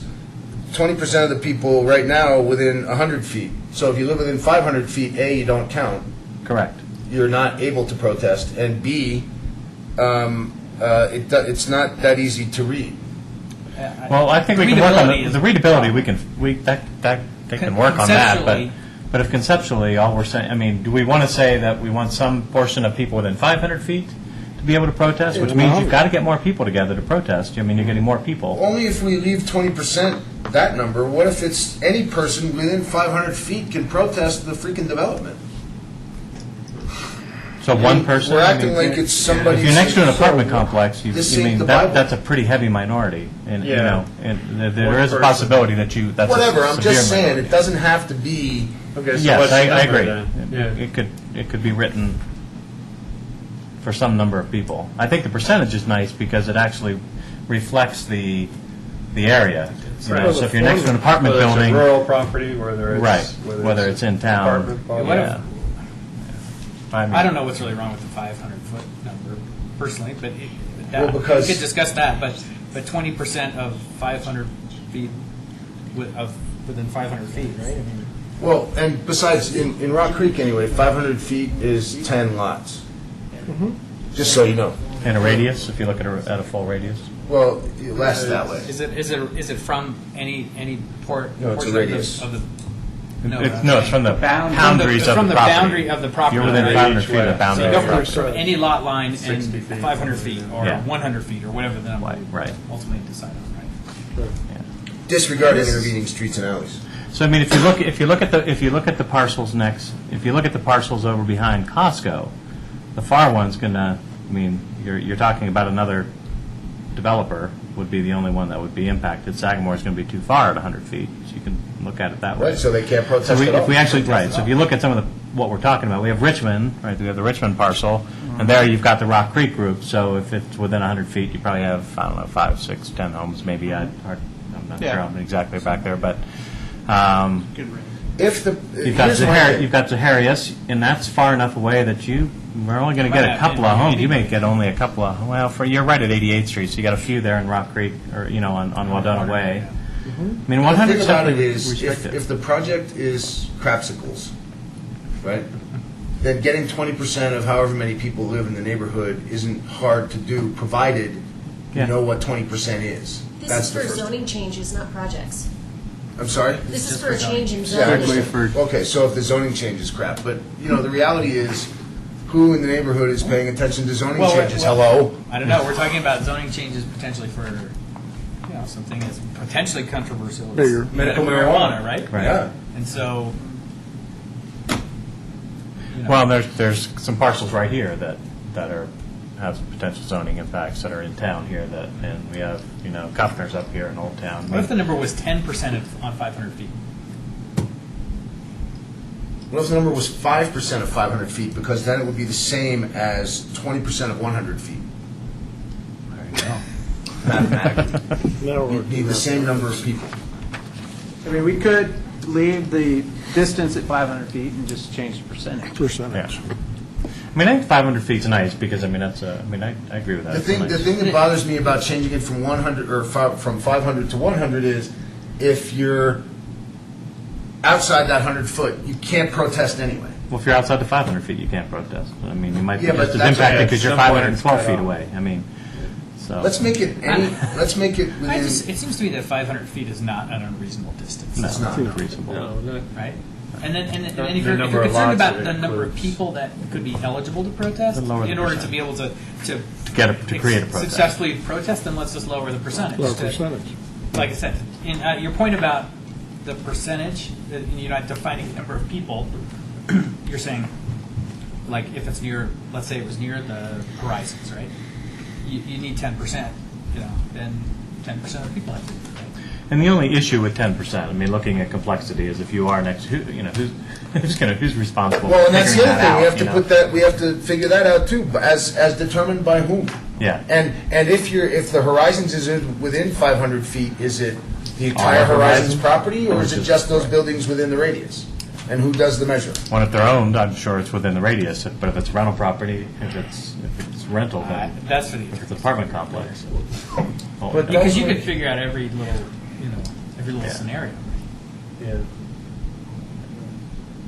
20% of the people right now within 100 feet. So if you live within 500 feet, A, you don't count. Correct. You're not able to protest. And B, it's not that easy to read. Well, I think we can work on Readability is- the readability. They can work on that, but Conceptually- if conceptually, all we're saying, I mean, do we want to say that we want some portion of people within 500 feet to be able to protest, which means you've got to get more people together to protest? I mean, you're getting more people. Only if we leave 20% that number. What if it's any person within 500 feet can protest the freaking development? So one person. We're I acting mean, like it's somebody's. If you're next to an apartment complex, you This I ain't mean the Bible. that's a pretty heavy minority, and you Yeah. know, and there One is a person. possibility that that's Whatever, a I'm severe just saying, minority. it doesn't have to be. Okay, so Yes, what's the I number agree. then? Yeah. It could be written for some number of people. I think the percentage is nice because it actually reflects the area. You know, Right. so if you're next to an apartment Whether it's a building, rural property, whether it's right, whether it's in town, apartment property. What if- yeah. mean, I don't know what's really wrong with the 500-foot number personally, but Well, because- we could discuss that. But 20% of 500 feet within 500 feet, right? I mean, Well, and besides, in Rock Creek anyway, 500 feet is 10 lots. Just so you know. in a radius, if you look at a full radius. Well, less that way. is it from any port? No, it's a portion radius. of the It's from the Bound- boundaries of from the the property. boundary of the property. You're within line. 500 feet of the So boundary So of you the go property. from any lot line and 60 feet. 500 feet or Yeah. 100 feet or whatever the number Right. ultimately decide on, right? Disregard intervening streets and alleys. So I mean, if you look at the parcels next, if you look at the parcels over behind Costco, the far one's gonna. I mean, you're talking about another developer would be the only one that would be impacted. Sagamore's going to be too far at 100 feet, so you can look at it that way. Right, so they can't protest So at all. if we actually, right, so if you look at some of what we're talking about, we have Richmond, right, we have the Richmond parcel, and there you've got the Rock Creek group, so if it's within 100 feet, you probably have, I don't know, 5, 6, 10 homes, maybe, I'm not sure Yeah. I'm exactly back there, but If the, you've got here's my thing. Zaharias, and that's far enough away that we're only going to get a Right, couple of and homes, you may get only a couple of, you're right at 88th Street, so you got a few there in Rock Creek, or, on Waldona Way. I mean, The 100 thing is about it definitely is, restricted. if the project is crapsicles, right, then getting 20% of however many people live in the neighborhood isn't hard to do, provided Yeah. you know what 20% is. This That's is the for first. zoning changes, not projects. I'm sorry? This is for a change in Exactly. zoning. Okay, so if the zoning change is crap, but, the reality is, who in the neighborhood is paying attention to zoning Well, changes? well- Hello? I don't know. We're talking about zoning changes potentially for something that's potentially controversial. It's Bigger. medical marijuana, right? Right. Yeah. And so. Well, there's some parcels right here that have potential zoning impacts that are in town here and we have, Kuffner's up here in Old Town. What if the number was 10% on 500 feet? What if the number was 5% of 500 feet, because then it would be the same as 20% of 100 feet? Mathematically. You'd need the same number of people. I mean, we could leave the distance at 500 feet and just change the percentage. Percentage. I mean, I think 500 feet's nice because, I agree with that. The It's a thing, the nice- thing that bothers me about changing it from 100 or from 500 to 100 is if you're outside that 100 foot, you can't protest anyway. Well, if you're outside the 500 feet, you can't protest. I mean, you might be Yeah, but just as that's impacted okay. because you're At some point, 512 it's feet cut off. away. I mean, so. Let's make it within. It seems to me that 500 feet is not an unreasonable distance. No, it's not. it's reasonable. No, not- Right? And then if The you're number of concerned lots about that the number of includes. people that could be eligible to protest, Then lower the in order to percentage. be able to To create a protest. successfully protest, then let's just lower the percentage. Low percentage. Like I said, in your point about the percentage, you're not defining the number of people. You're saying, like, if it's near, let's say it was near the horizons, right? You need 10%. Then 10% of the people have to. Right? And the only issue with 10%, I mean, looking at complexity, is if you are next, who's responsible Well, for and that's the figuring other thing, we have that to out, put that, we have to figure that out too, as determined by whom. Yeah. And if the Horizons is within 500 feet, is it the entire All of Horizons Horizon? property, or Or is it just- just those buildings within the radius? And who does the measure? Well, if they're owned, I'm sure it's within the radius, but if it's rental property, if it's rental, then That's for the if it's attorney. apartment complex. Oh, But Because you those- could figure out every little scenario. Yeah.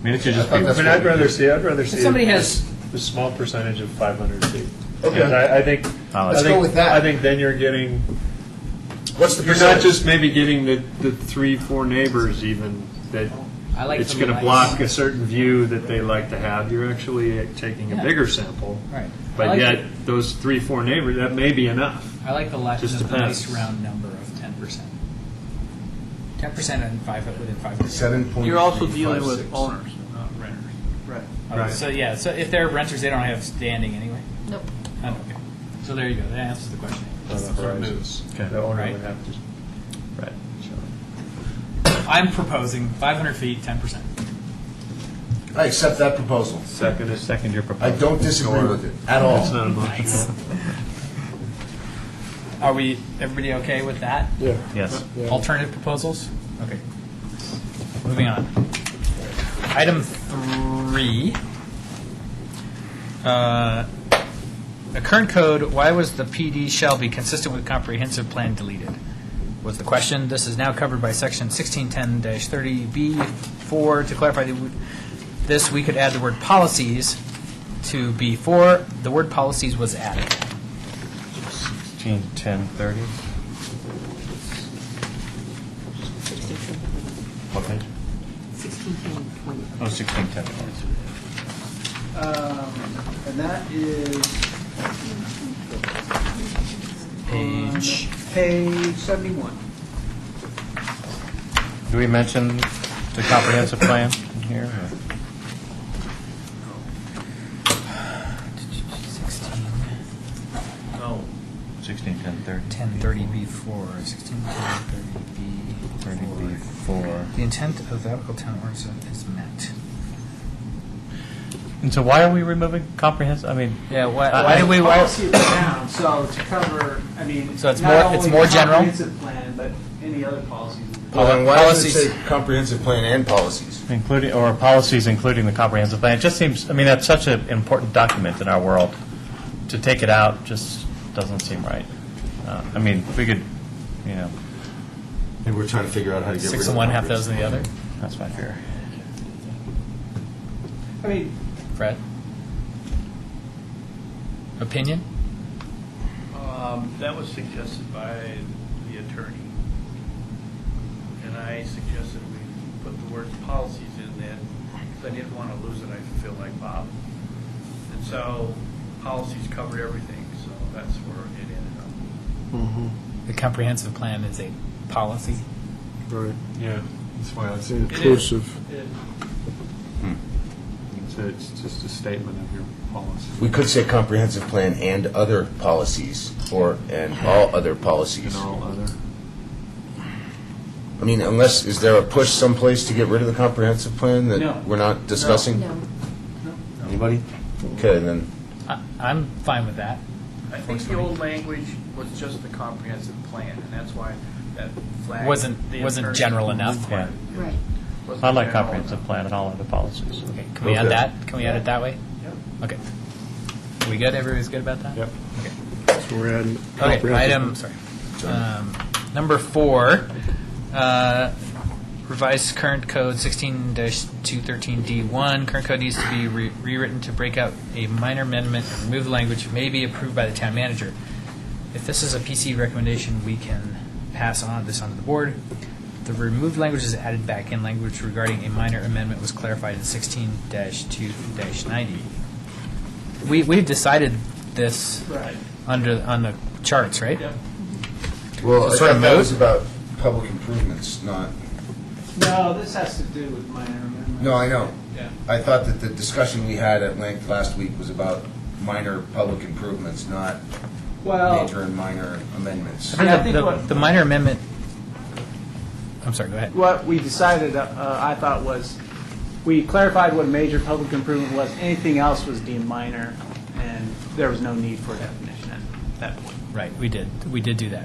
I mean, it should just I be, thought that's I mean, I'd rather see somebody has- a small percentage of 500 feet. Okay. And I think. Let's go with that. I think then you're getting, What's the you're not percentage? just maybe getting the 3-4 neighbors even, that I like it's the going to lights. block a certain view that they like to have. You're actually taking a Yeah. bigger sample. Right. I But like yet, it. those 3-4 neighbors, that may be enough. I like the Just the nice depends. round number of 10%. 10% and within 5%. 7.356. You're also dealing with owners, not renters. Right. Oh, Right. So yeah, so if they're renters, they don't have standing anyway. Nope. Oh, okay. So there you go. That answers the question. On the horizons. Okay. The owner Right. would have to. right. I'm proposing 500 feet, 10%. I accept that proposal. Second your I proposal. don't disagree with it at all. It's not a motion. Are we everybody okay with that? Yeah. Yes. Yeah. Alternative proposals? Okay. Moving on. Item 3. The current code, why was the PD shall be consistent with comprehensive plan deleted? Was the question. This is now covered by section 1610-30B4. To clarify this, we could add the word policies to B4. The word policies was added. 16, 10, 30. What page? 1610. Oh, 16, 10, 20. And that is Page. page 71. Do we mention the comprehensive plan in here? or- 16, 10, 30. 1030B4, 161030B4. 30B4. The intent of the applicable town ordinance is met. And so why are we removing comprehensive, I mean, Yeah, why I- do we, Policy of the town, so to cover, I mean, So it's not more- only it's more the general? comprehensive plan, but any other policies. Well, then why does Policies. it say comprehensive plan and policies? including, or policies including the comprehensive plan? It just seems, I mean, that's such an important document in our world. To take it out just doesn't seem right. I mean, we could, And we're trying to figure out how to get rid of 6 in one, half dozen in the other? that's my fear. I mean, Fred? Opinion? That was suggested by the attorney. And I suggested we put the word policies in there, because I didn't want to lose it, I feel like Bob. And so policies covered everything, so that's where it ended up. The comprehensive plan is a policy. Right. Yeah, that's why It's inclusive. it's just a statement of your policy. We could say comprehensive plan and other policies, and all other policies. And all other. I mean, is there a push someplace to get rid of the comprehensive plan that No. we're not discussing? No. Anybody? Okay, then, I'm fine with that. I think the old language was just the comprehensive plan, and that's why that flag. Wasn't attorney- general enough. Yeah. Right. wasn't I like general comprehensive enough. plan and all other policies. Okay, can we add Okay. that? Can we add it that way? Okay. Are we good? Everybody's good about that? Yep. Okay. So we're adding Okay, comprehensive. number 4, revised current code 16-213D1. Current code needs to be rewritten to break out a minor amendment and remove the language may be approved by the town manager. If this is a PC recommendation, we can pass this on to the board. The removed language is added back in. Language regarding a minor amendment was clarified in 16-2-90. We've decided this right. on the charts, right? well, I Sort of thought that was move? about public improvements, not, No, this has to do with minor amendments. no, I know. Yeah. I thought that the discussion we had at length last week was about minor public improvements, not Well, major and minor amendments. Yeah, I think what- The minor amendment I'm sorry, go ahead. What we decided, I thought, was, we clarified what a major public improvement was. Anything else was deemed minor, and there was no need for a definition at that point. Right, we did do that.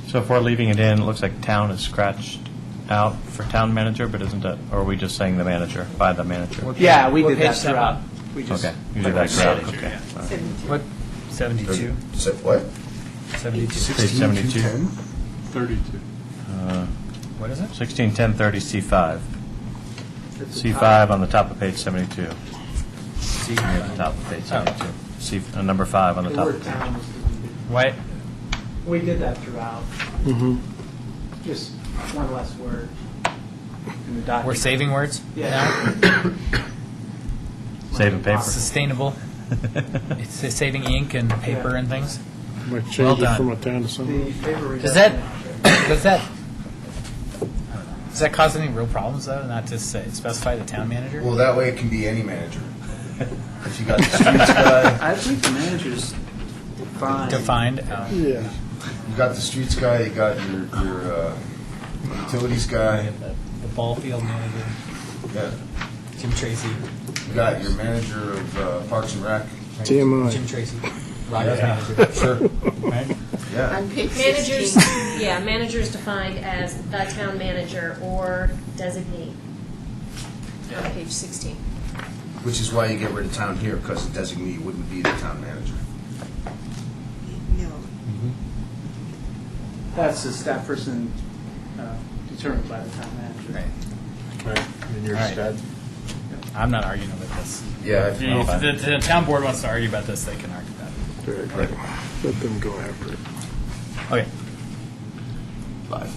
So if we're leaving it in, it looks like town is scratched out for town manager, but isn't it, or are we just saying the manager, by the manager? Yeah, we What did that page is that throughout. on? We just Okay, you did that throughout, okay. What, 72? So, what? 72. Page 72. 32. What is it? 161030 C5. C5 on the top of page 72. See, Near the top of page 72. C, number 5 on the The top word of page. town was deleted. Why, We did that throughout. Just one less word in the document. we're saving words? Yeah. Saving paper. Sustainable. It's saving ink and paper and things. Might Well change it done. from a town to something. The paper Does that, reduction. does that cause any real problems, though, not to say, specify the town manager? Well, that way it can be any manager. If you got the streets guy, I think the manager's fine. Defined? Yeah. you got the streets guy, you got your utilities guy, The ball field manager, yeah. Jim Tracy. You got your manager of Parks and Rec. TMI. Jim Tracy. Roger's Yeah. manager. Sure. Right? Yeah. On page Managers, 16, yeah, manager is defined as the town manager or designee on page 16. Which is why you get rid of town here, because the designee wouldn't be the town manager. no, That's the staff person determined by the town manager. Right. In your All right. stead. I'm not arguing with this. Yeah. If the town board wants to argue about this, they can argue about it. Let them go after it. Okay. 5.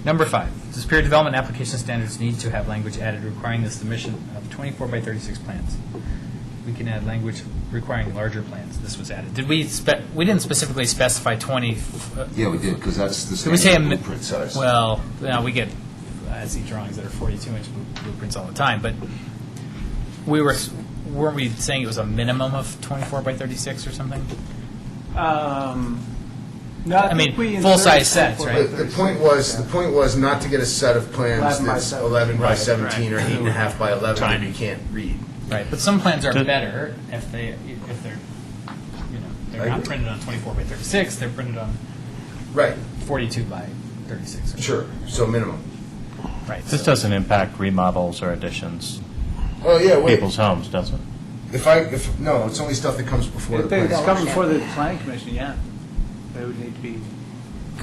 Number 5, the Superior Development Application Standards need to have language added requiring the submission of 24 by 36 plans. We can add language requiring larger plans. This was added. Did we didn't specifically specify 20. Yeah, we did, because that's the Did we say a standard mi- blueprint size. Well, now we get, I see drawings that are 42-inch blueprints all the time, but weren't we saying it was a minimum of 24 by 36 or something? No, I mean, think we full-size inserted sets, 24 right? by The point was not to get a set of plans 11 by that's 17. 11 by Right, 17 or 8.5 by 11 that you can't read. Right, but some plans are Did- better if they're they're I not agree. printed on 24 by 36, they're printed on Right, 42 by 36. sure, so minimum. Right. This so- doesn't impact remodels or additions, Oh, yeah, wait, people's homes, does it? no, it's only stuff that comes before the If it's plan. coming before the planning commission, yeah. They would need to be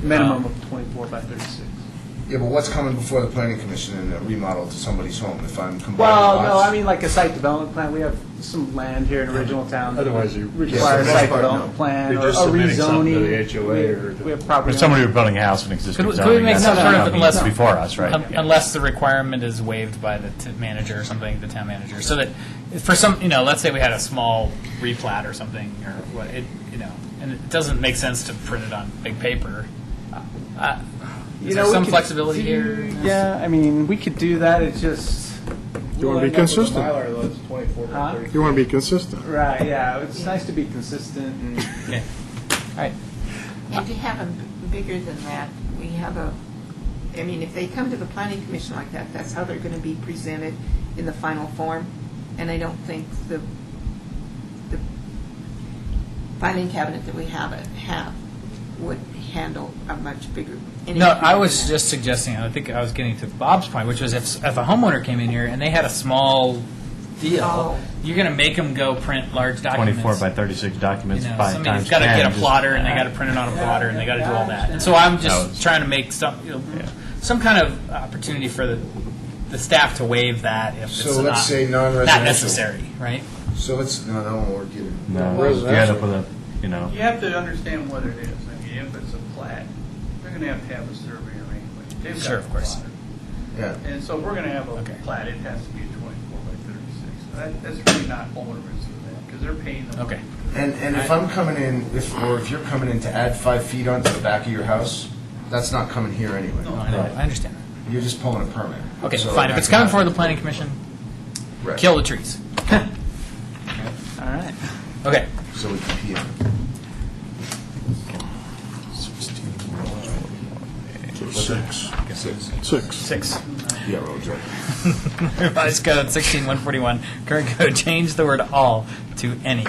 minimum of 24 by 36. Yeah, but what's coming before the planning commission in a remodel to somebody's home if I'm combining Well, no, lots? I mean like a site development plan. We have some land here in original town. that Otherwise you- require a Yeah, site for the most part, development no. plan You're or a just submitting something to rezoning. the HOA or the- We have property. If somebody were building a house in existing Could we zoning, make that's some sort of- not unless- before us, right? Unless the requirement is waived by the manager or something, the town manager, so that for some, let's say we had a small replat or something, or what, and it doesn't make sense to print it on big paper. Is there we some could flexibility do- here? Yeah, I mean, we could do that. It's just. You want to be consistent. Huh? You want to be consistent. Right, yeah. It's nice to be consistent and. Okay. All right. and to have them bigger than that, we have if they come to the planning commission like that, that's how they're going to be presented in the final form, and I don't think the filing cabinet that we have would handle a much bigger. No, I was just suggesting, I think I was getting to Bob's point, which was if a homeowner came in here and they had a small deal, Oh. you're going to make them go print large documents. 24 by 36 documents by Somebody's times got to 10. get a just- plotter, and they got to print it on a plotter, and they got to do all that. And so I'm just trying to make some kind of opportunity for the staff to waive that if So it's let's say non-residential. not necessary, right? So that won't work either. No, you end up with a, You have to understand what it is. I mean, if it's a plat, they're going to have a surveyor anyway. They've got Sure, of the course. plotter. Yeah. And so we're going to have a Okay. plat, it has to be a 24 by 36. That's really not onerous for them, because they're paying the money. Okay. And if I'm coming in, if you're coming in to add 5 feet onto the back of your house, that's not coming here anyway. No. I understand that. You're just pulling a permit. Okay, So fine. If that's it's coming not- before the planning commission, Right. kill the trees. All right. Okay. So we can pee on it. Six. Six. 6. Yeah, roads, right. Revised Code 16141, current code, change the word all to any.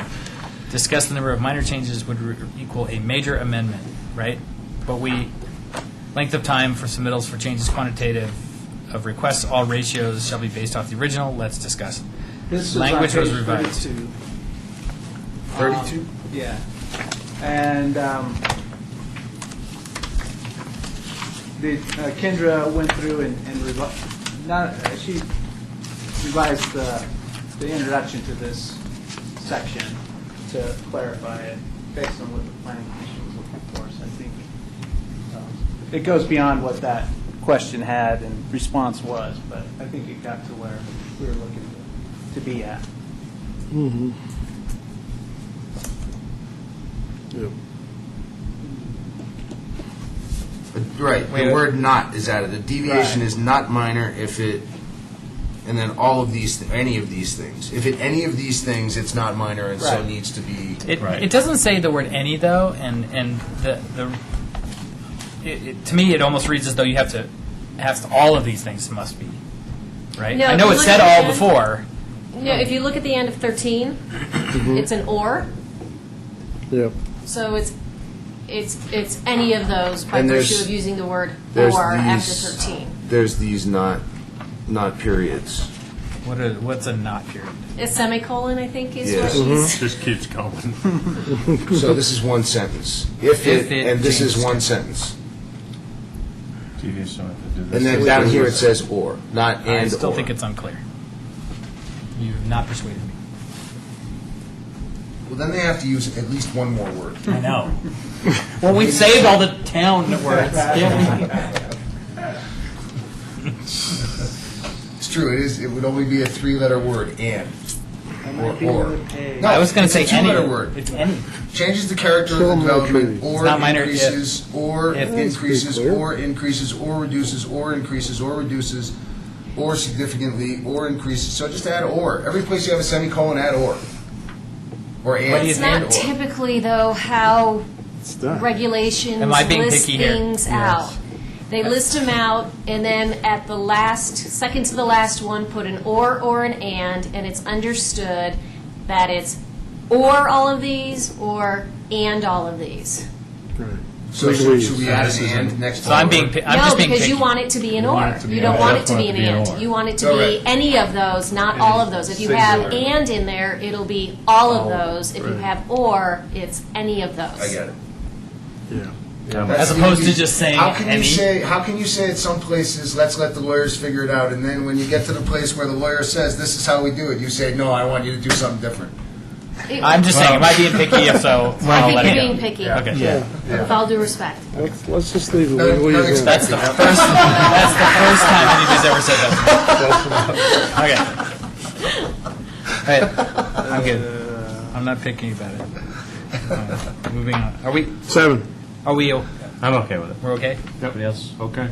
Discuss the number of minor changes would equal a major amendment, right? But length of time for submittals for changes quantitative of requests, all ratios shall be based off the original. Let's discuss. This is Language on was page revised. 32. 32? Yeah. And Kendra went through and she revised the introduction to this section to clarify it based on what the planning commission was looking for. So I think it goes beyond what that question had and response was, but I think it got to where we were looking to be at. Mm-hmm. Yep. Right, Wait, the word "not" is added. The deviation Right. is not minor if it, and then all of these, any of these things. If it any of these things, it's not minor and so Right. needs to be. It doesn't say the word any, though, and to me, it almost reads as though you have to all of these things must be, right? No, I know if it you said look at all the end- before. No, if you look at the end of 13, it's an or, Yep. so it's any of those by And virtue there's- of using the word there's or after these- 13. There's these not periods. What's a not period? A semicolon, I think, is Yes. what he's... Just keeps going. So this is one sentence. If it, it and this is changes. one sentence. Deviation have to do this. And then down here it says or, not and or. I still think it's unclear. You've not persuaded me. Well, then they have to use at least one more word. I know. Well, we've saved all the town words. It's true, it is, it would only be a three-letter word, and. Or. No, I was going to say it's a any. two-letter word. It's any. Changes the character of the Kill 'em like development, trees. or It's not minor if- increases, or if- increases, That's pretty clear. or increases, or reduces, or increases, or reduces, or significantly, or increases. So just add or. Every place you have a semicolon, add or. Or and. What do you It's think? not and or. typically, though, how It's done. regulations Am I being list picky here? things out. They list them out, and then at the second to the last one, put an or an and it's understood that it's or all of these or and all of these. Right. So should we add an and next to So I'm or? being. I'm No, just being because picky. you want it to be an You want or. it to be You an don't or. want it That's to be want an it to be an and. or. You want it to Correct. be any of those, not all of those. If you have and in there, it'll be all of those. If you Right. have or, it's any of those. I get it. Yeah. That's As the opposed to easy- just saying how can any. How can you say at some places, let's let the lawyers figure it out, and then when you get to the place where the lawyer says, this is how we do it, you say, no, I want you to do something different. I'm just saying. Am I being picky? If so, I I'll think let you're it go. being picky, Okay. Yeah. with all due respect. Let's just leave it Nothing where we expected. That's the first. That's the first time anybody's ever said that to me. Okay. All right. I'm good. I'm not picky about it. Moving on. Are we? 7. Are we? I'm okay with it. We're okay. Yep. Yes. Okay.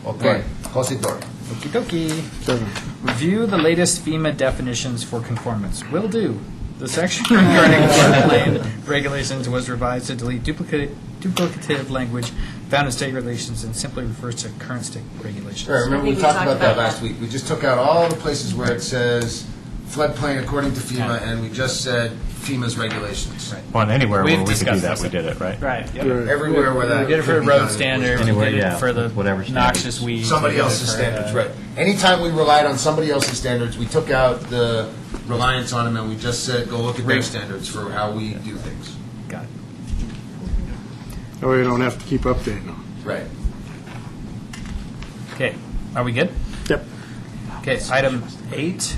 Okay. Cositor. Okie dokie. 7. Review the latest FEMA definitions for conformance. Will do. The section regarding floodplain regulations was revised to delete duplicative language found in state regulations and simply refers to current state regulations. Right, remember I we think we talked talked about that about last that. week. We just took out all the places where it says floodplain according to FEMA, and we just said FEMA's regulations. Right. Well, and anywhere We've where we could do discussed that, this. we did it, right? Right. Yep. Right. Everywhere where that We did it for could the be done, road it was- standards. Anywhere, we did yeah, it for the whatever noxious standards. weeds. Somebody we did it else's for, standards, right. Anytime we relied on somebody else's standards, we took out the reliance on them, and we just said, go look at their standards for how we do things. Got it. That way you don't have to keep updating them. Right. Okay. Are we good? Yep. Okay, item 8,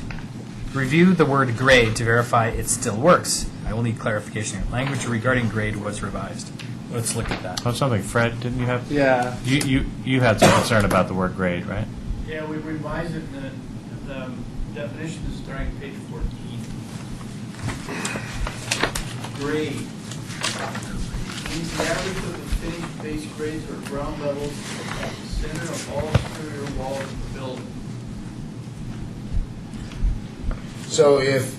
review the word grade to verify it still works. I will need clarification here. Language regarding grade was revised. Let's look at that. Oh, something. Fred, didn't you have? Yeah. You had some concern about the word grade, right? Yeah, we revised it, and the definition is starting at page 14. Grade. Means the average of the finished base grades or ground levels at the center of all exterior walls of the building. So if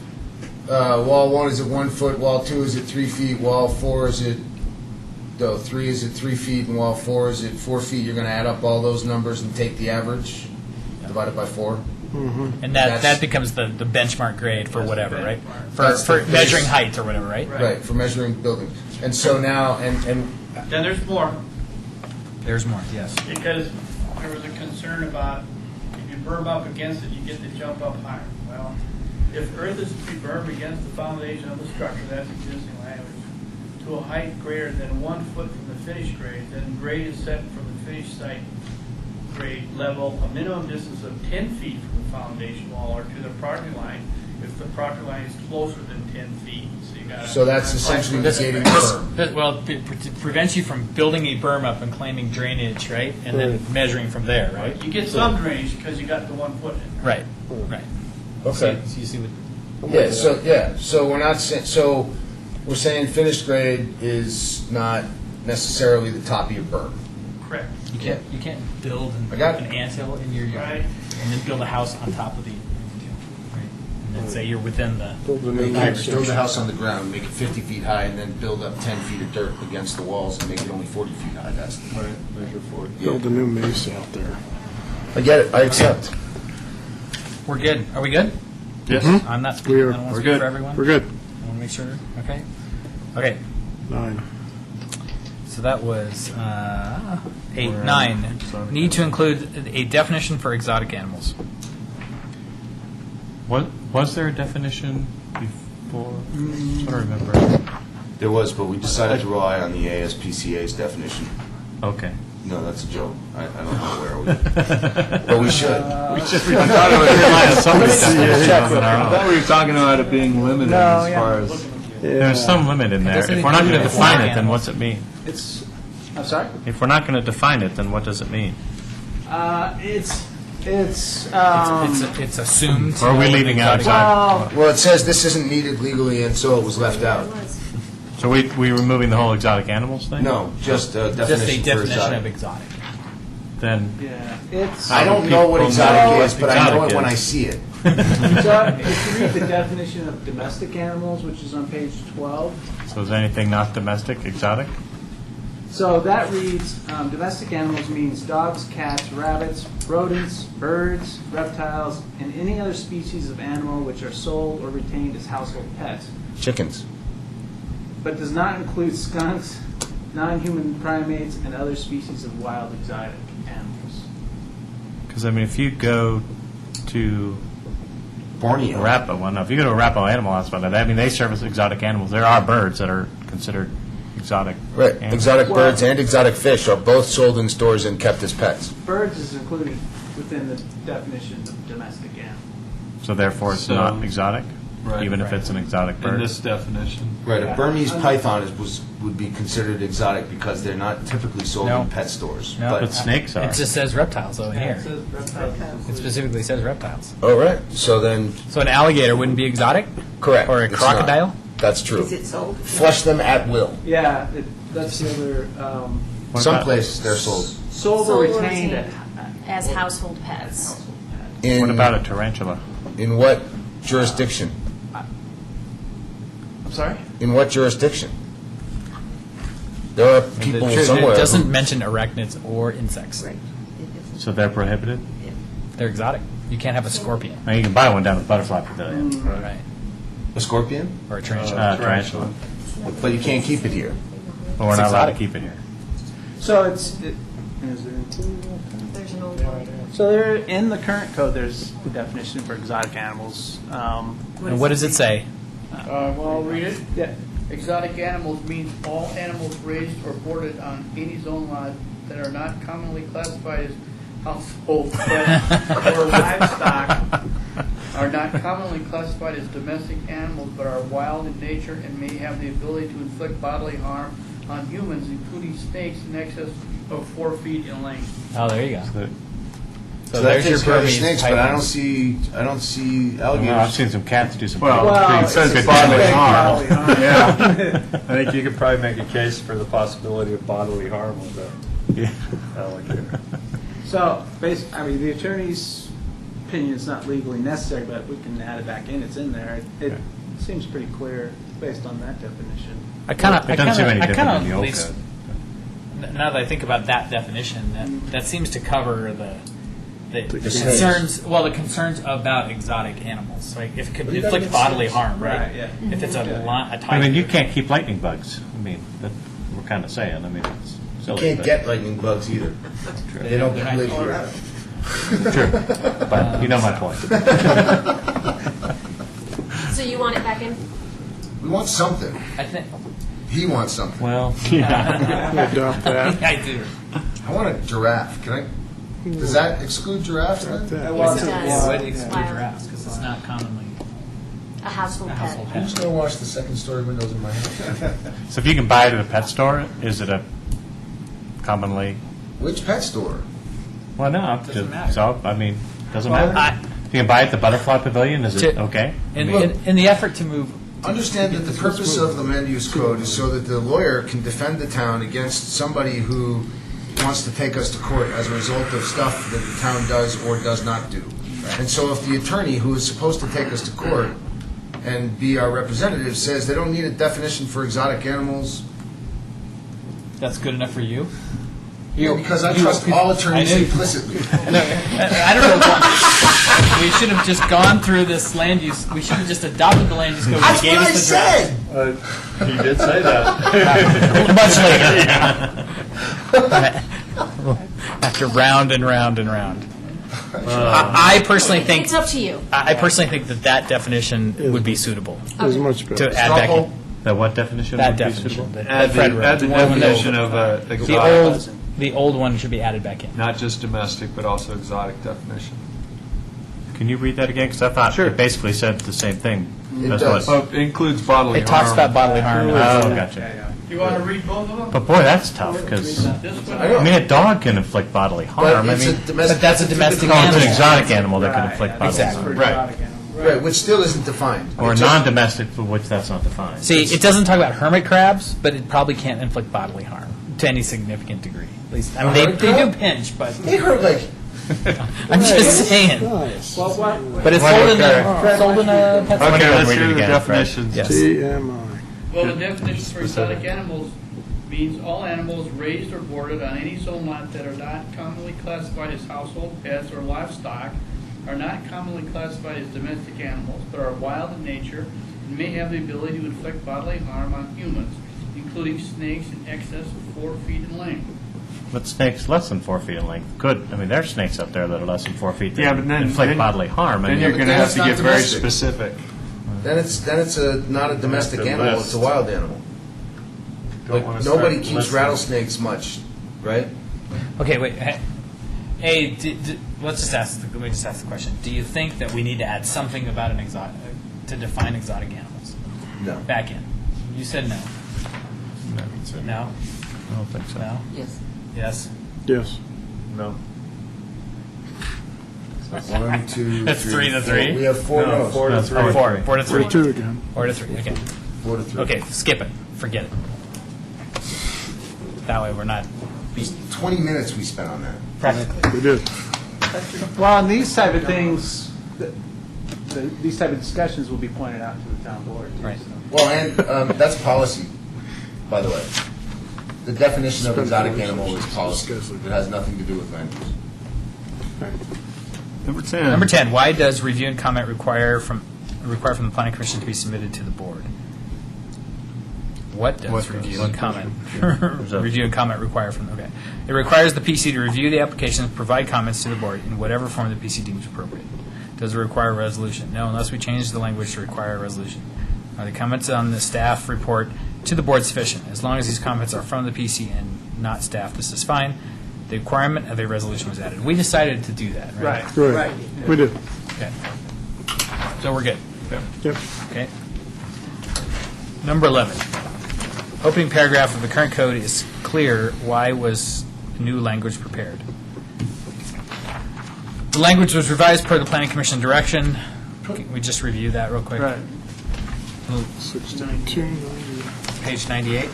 wall 1 is at 1 foot, wall 2 is at 3 feet, wall 4 is at though? 3, is it 3 feet, and wall 4, is it 4 feet? You're going to add up all those numbers and take the average, divide it by 4? And That's- that becomes the benchmark grade for whatever, right? That's For the measuring base. height or whatever, right? Right, for measuring buildings. And so now, and Then there's more, There's more, yes. because there was a concern about if you berm up against it, you get to jump up higher. Well, if earth is to be bermed against the foundation of the structure, that's existing language, to a height greater than 1 foot from the finished grade, then grade is set from the finished site grade level, a minimum distance of 10 feet from the foundation wall or to the property line, if the property line is closer than 10 feet. So you got. so that's essentially negating the berm. Well, it prevents you from building a berm up and claiming drainage, right? And then measuring from there, right? You get some drainage because you got the 1 foot in there. Right, right. Okay. So you see what, So we're not saying, so we're saying finished grade is not necessarily the top of your berm. Correct. you can't build I got it. an anthill in your yard Right. and then build a house on top of the anthill, right? And then say you're within the, Build a You new can't house. build a house on the ground, make it 50 feet high, and then build up 10 feet of dirt against the walls and make it only 40 feet high. That's the Measure 40. Build a new mesa out there. I get it. I accept. we're good. Are we good? Yes. I'm not speaking, We are. I don't want We're to speak good. for everyone. We're good. I want to make sure, okay? Okay, 9. so that was 8, 9. Need to include a definition for exotic animals. Was there a definition before? I don't remember. There was, but we decided to rely on the ASPCA's definition. Okay. No, that's a joke. I don't know where we. But we should. I thought it was rely on somebody's definition other than our I own. thought we were talking about it being limited as far as. There's some limit in there. doesn't If we're not going to include define exotic it, then animals. what's it mean? It's, I'm sorry? If we're not going to define it, then what does it mean? It's It's assumed. Or are we leaving out exotic? Well, it says this isn't needed legally, and so it was left out. So we removing the whole exotic animals thing? No, just a Just a definition for definition of exotic. exotic. Then yeah, it's. I don't know what People exotic know is, what but I know it exotic when is. I see it. So if you read the definition of domestic animals, which is on page 12, so is anything not domestic exotic? so that reads, domestic animals means dogs, cats, rabbits, rodents, birds, reptiles, and any other species of animal which are sold or retained as household pets, Chickens. but does not include skunks, non-human primates, and other species of wild exotic animals. Because I mean, if you go to Borneo. Arapaho, well, no, if you go to Arapaho Animal Hospital, I mean, they service exotic animals. There are birds that are considered exotic. Right. animals. Exotic Well- birds and exotic fish are both sold in stores and kept as pets. Birds is included within the definition of domestic animal. So therefore, it's So- not exotic, Right. even if it's an exotic In bird. this definition. Right. A Burmese python would be considered exotic because they're not typically sold No. in pet stores. No. But snakes are. It just says reptiles over It here. says reptiles. It specifically says reptiles. Oh, right. So then, So an alligator wouldn't be exotic? correct. Or a it's not. crocodile? That's true. Is it sold? Flush them at will. Yeah, that's the other, What Some about- places they're sold. sold or Sold or retained retained. As household pets. In, What about a tarantula? In what jurisdiction? I'm sorry? In what jurisdiction? There are people It somewhere. doesn't who- mention arachnids or insects. Right. It isn't. So they're prohibited? They're exotic. You can't have a scorpion. Now, you can buy one down at the Butterfly Pavilion. Right. A scorpion? Or a tarantula. Tarantula. But you can't keep it here. But we're It's not allowed to exotic. keep it here. So is there, There's an old one. so there, in the current code, there's a definition for exotic animals. And what does it say? Well, I'll read it. Yeah, Exotic animals means all animals raised or boarded on any zone lot that are not commonly classified as household pets or livestock, are not commonly classified as domestic animals, but are wild in nature and may have the ability to inflict bodily harm on humans, including snakes in excess of 4 feet in length. Oh, there you go. So that there's your takes care of the Burmese snakes, but I python. don't see I've alligators. seen some cats do some. Well, Well, it says it's bodily a harm. bodily harm. Yeah. I think you could probably make a case for the possibility of bodily harm with Yeah. a alligator. So, the attorney's opinion is not legally necessary, but we can add it back in. It's in there. It seems pretty clear based on that definition. I kind of, It doesn't seem any different than the old code. now that I think about that definition, that seems to cover the concerns. Well, the concerns about exotic animals, like if it could inflict bodily harm, right? yeah. If it's a tiger. I mean, you can't keep lightning bugs. I mean, that we're kind of saying. I mean, it's You silly. can't but- get lightning bugs either. They don't They're not live called here. True, but you know my point. So you want it back in? We want something. I think. He wants something. Well, Adopt that. I do. I want a giraffe. Can I? Does that exclude giraffes then? Yes, it does. Would exclude Wow. giraffes because it's not commonly A household a pet. household pet. Who's gonna wash the second story windows in my house? so if you can buy it at a pet store, is it a commonly? Which pet store? Well, no. Doesn't matter. So I mean, doesn't Well, matter. If you can buy it at the Butterfly Pavilion, is it To- okay? In the effort to move. Understand that the purpose of the land use code is so that the lawyer can defend the town against somebody who wants to take us to court as a result of stuff that the town does or does not do. And so if the attorney who is supposed to take us to court and be our representative says they don't need a definition for exotic animals, That's good enough for you. because I trust all attorneys I know. implicitly. I don't know. We should have just gone through this land use. We should have just adopted the land use code. That's Gave what I us the draft. said! He did say that. Much later. After round and round and round. I personally think. It's up to you. I personally think that definition would be suitable Is much to better. add back in. That what definition? That would be definition. suitable? that Add Fred the, wrote. add the The one with definition of the exotic, the old one should be added back in. not just domestic, but also exotic definition. Can you read that again? Because I thought it basically said the same thing. It That's does. what- Oh, it includes bodily It harm. talks about bodily harm. Oh, gotcha. You want to read both of them? But boy, that's tough because This one? I know. I mean, a dog can inflict bodily But harm. I it's mean, a domestic. but that's a domestic oh, it's an animal. exotic animal that can inflict bodily Exactly. harm. Right, which still isn't defined. Or It just- non-domestic for which that's not defined. See, it doesn't talk about hermit crabs, but it probably can't inflict bodily harm to any significant degree. At least, I mean, hermit they do crab? pinch, but They hurt like, I'm just saying. Nice. But it's sold in a pet store. Okay, let's read it hear the again, definitions. Yes. TMI. Well, the definition for exotic animals means all animals raised or boarded on any zone lot that are not commonly classified as household pets or livestock, are not commonly classified as domestic animals, but are wild in nature and may have the ability to inflict bodily harm on humans, including snakes in excess of 4 feet in length. But snakes less than 4 feet in length could. I mean, there are snakes up there that are less than 4 feet that Yeah, but then- inflict then- bodily harm. I Then mean, you're going to then have it's to not get very domestic. specific. then it's not a domestic That's a animal, list. it's a wild animal. Don't wanna Like, start nobody keeps listing. rattlesnakes much, right? Okay, wait. Hey, let's just ask. Let me just ask the question. Do you think that we need to add something about an exotic to define exotic animals No. back in? You said no. No. I don't think so. No. Yes. Yes. Yes. No. 1, 2, That's 3 to 3? We have 4 No, no's. 4 to No, 3. 4 to 3. 2 again. 4 to 3. Okay. 4 to 3. Okay. Skip it. Forget it. That way we're not 20 minutes we spent on that. practically. We did. Well, and these type of things, these type of discussions will be pointed out to the town board. too, Right. so. Well, and that's policy, by the way. The definition of exotic animal is policy. It has nothing to do with land use. Number 10. Number 10. Why does review and comment require from the planning commission to be submitted to the board? What does review and comment review and comment require from? Okay, it requires the PC to review the application and provide comments to the board in whatever form the PC deems appropriate. Does it require a resolution? No, unless we change the language to require a resolution. Are the comments on the staff report to the board sufficient? As long as these comments are from the PC and not staff, this is fine. The requirement of a resolution was added. We decided to do that, right? Right. We did. Okay. So we're good. Yep. Okay. Number 11. Opening paragraph of the current code is clear. Why was new language prepared? The language was revised per the Planning Commission direction. Can we just review that real quick? Right. 16. Page 98.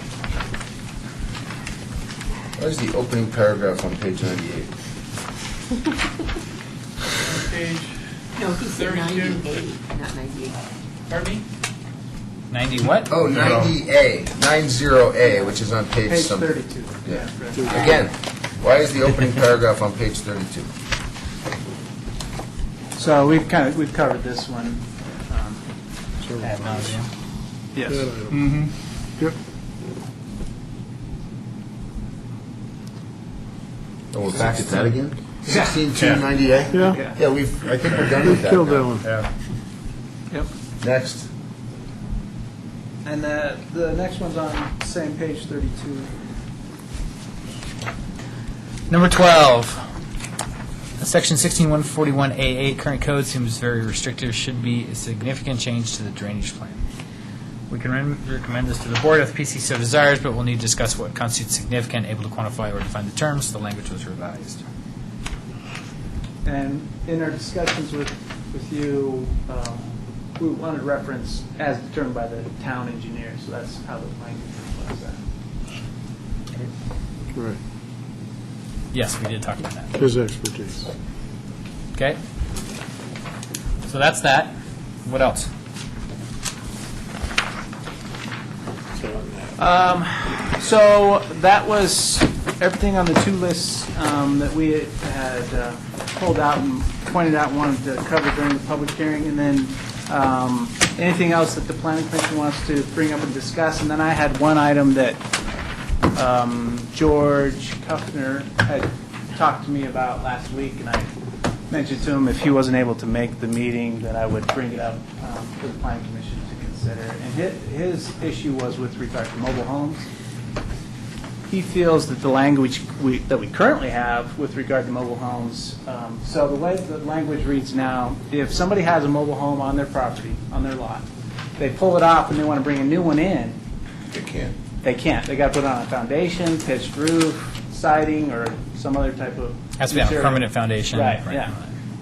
What is the opening paragraph on page 98? Page, No, he said 32. 98, not 98. pardon me? 90 what? Oh, 90A, 90A, which is on page Page some. 32. Yeah. Again, why is the opening paragraph on page 32? So we've covered this one. Ad nauseam. Yes. Yep. Oh, we're back at that again? 16-2-90A? Yeah. Yeah, I think we're done with that Killed now. that one. Yep. Next. And the next one's on same page 32. Number 12. Section 16141A8 current code seems very restrictive. Should be a significant change to the drainage plan. We can recommend this to the board if PC so desires, but we'll need to discuss what constitutes significant, able to quantify or define the terms. The language was revised. And in our discussions with you, we wanted reference as determined by the town engineer, so that's how the language reflects that. Right. Yes, we did talk about that. His expertise. Okay. So that's that. What else? So that was everything on the two lists that we had pulled out and pointed out and wanted to cover during the public hearing, and then anything else that the planning commission wants to bring up and discuss. And then I had one item that George Kuffner had talked to me about last week, and I mentioned to him if he wasn't able to make the meeting, that I would bring it up for the planning commission to consider. And his issue was with regard to mobile homes. He feels that the language that we currently have with regard to mobile homes, so the way the language reads now, if somebody has a mobile home on their property, on their lot, they pull it off and they want to bring a new one in, They can't. they can't. They got to put on a foundation, pitched roof, siding, or some other type of Has to be on a material. permanent foundation. Right, yeah.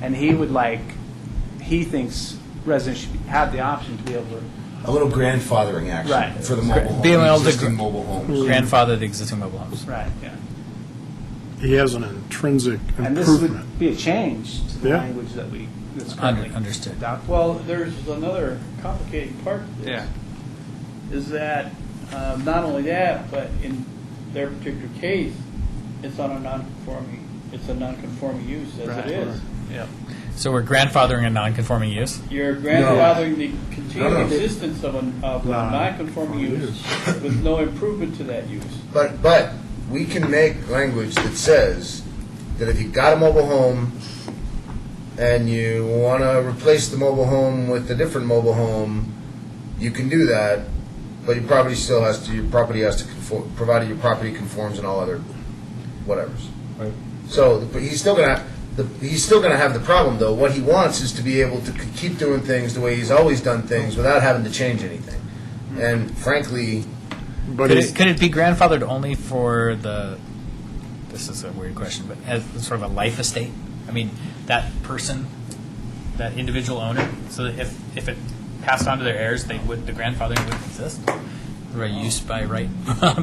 And he thinks residents should have the option to be able to, A little grandfathering action Right. for the mobile home, Being able to existing mobile homes. Grandfather the existing mobile homes. right, yeah. He has an intrinsic And this improvement. would be a change to the Yeah. language that's currently Understood. adopted. Well, there's another complicating part to this. Yeah. Is that, not only that, but in their particular case, it's on a it's a non-conforming use as Right. it is. Yep. So we're grandfathering a non-conforming use? You're grandfathering the No, continued no. existence of a non-conforming use with no improvement to that use. But we can make language that says that if you got a mobile home and you want to replace the mobile home with a different mobile home, you can do that, but your property has to conform, provided your property conforms in all other whatevers. Right. So, but he's still gonna have the problem though. What he wants is to be able to keep doing things the way he's always done things without having to change anything. And frankly, But Could he's- it be grandfathered only for this is a weird question, but as sort of a life estate? I mean, that person, that individual owner, so that if it passed on to their heirs, the grandfathering wouldn't exist? Or a use by right,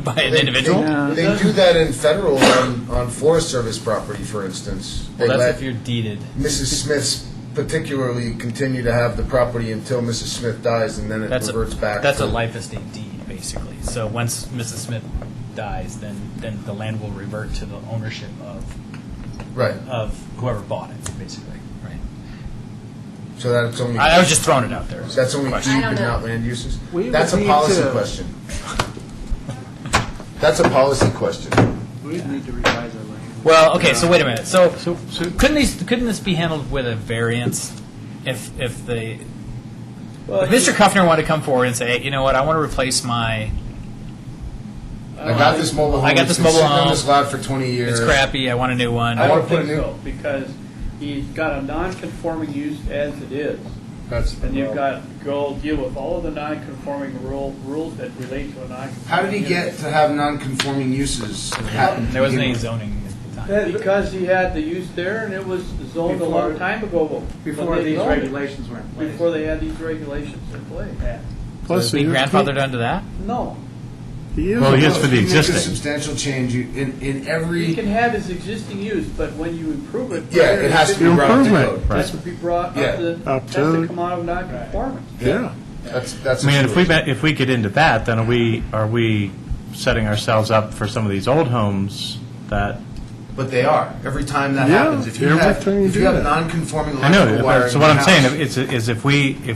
by an individual? They do that in federal on Forest Service property, for instance. They Well, let that's if you're deeded. Mrs. Smith's particularly continue to have the property until Mrs. Smith dies, and then it reverts back. That's to- a life estate deed, basically. So once Mrs. Smith dies, then the land will revert to the ownership Right. of whoever bought it, basically, right? So that's only I was just throwing it out there. that's only Question. deed I and don't know. not land uses. We That's would a need policy to- question. That's a policy question. We need to revise our language. Well, okay, so wait a minute. So couldn't this be handled with a variance if Mr. Kuffner wanted to come forward and say, hey, you know what, I want to replace my, I got this mobile home. I got It's this been mobile sitting on home. this lot for 20 years. it's crappy, I want a new one. I I wanna don't put a think new- so, because he's got a non-conforming use as it is. That's the And you've problem. got to go deal with all of the non-conforming rules that relate to a non-conforming How did he use. get to have non-conforming uses? There wasn't any zoning at the time. Because he had the use there, and it was zoned a long time ago. when Before they these zoned it. regulations were in place. Before they had these regulations in place. Plus, Be he- grandfathered under that? No, He is. Well, he is No, for the you make a existing. substantial change in he every. can have his existing use, but when you improve it. Yeah, it has to be brought up to Improvement. code. It has to be brought Yeah. up to, Up has to- to come out of non-conformance. Yeah. That's I a mean, solution. if we get into that, then are we setting ourselves up for some of these old homes that, But they are. Every time that Yeah, happens, if you every have, time you if you do have that. non-conforming I know, electrical wiring so in what your I'm saying house- is if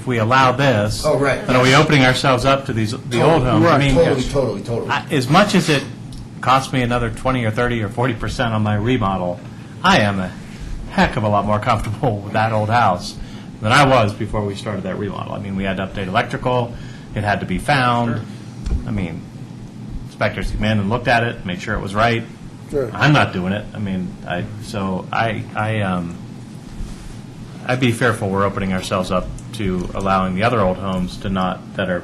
we allow this. Oh, right, Then are we yes. opening ourselves up to the old homes? I mean, Totally. As much as it costs me another 20 or 30 or 40% on my remodel, I am a heck of a lot more comfortable with that old house than I was before we started that remodel. I mean, we had to update electrical, it had to be found. I mean, inspectors came in and looked at it, made sure it was right. Right. I'm not doing it. I mean, I'd be fearful we're opening ourselves up to allowing the other old homes to that are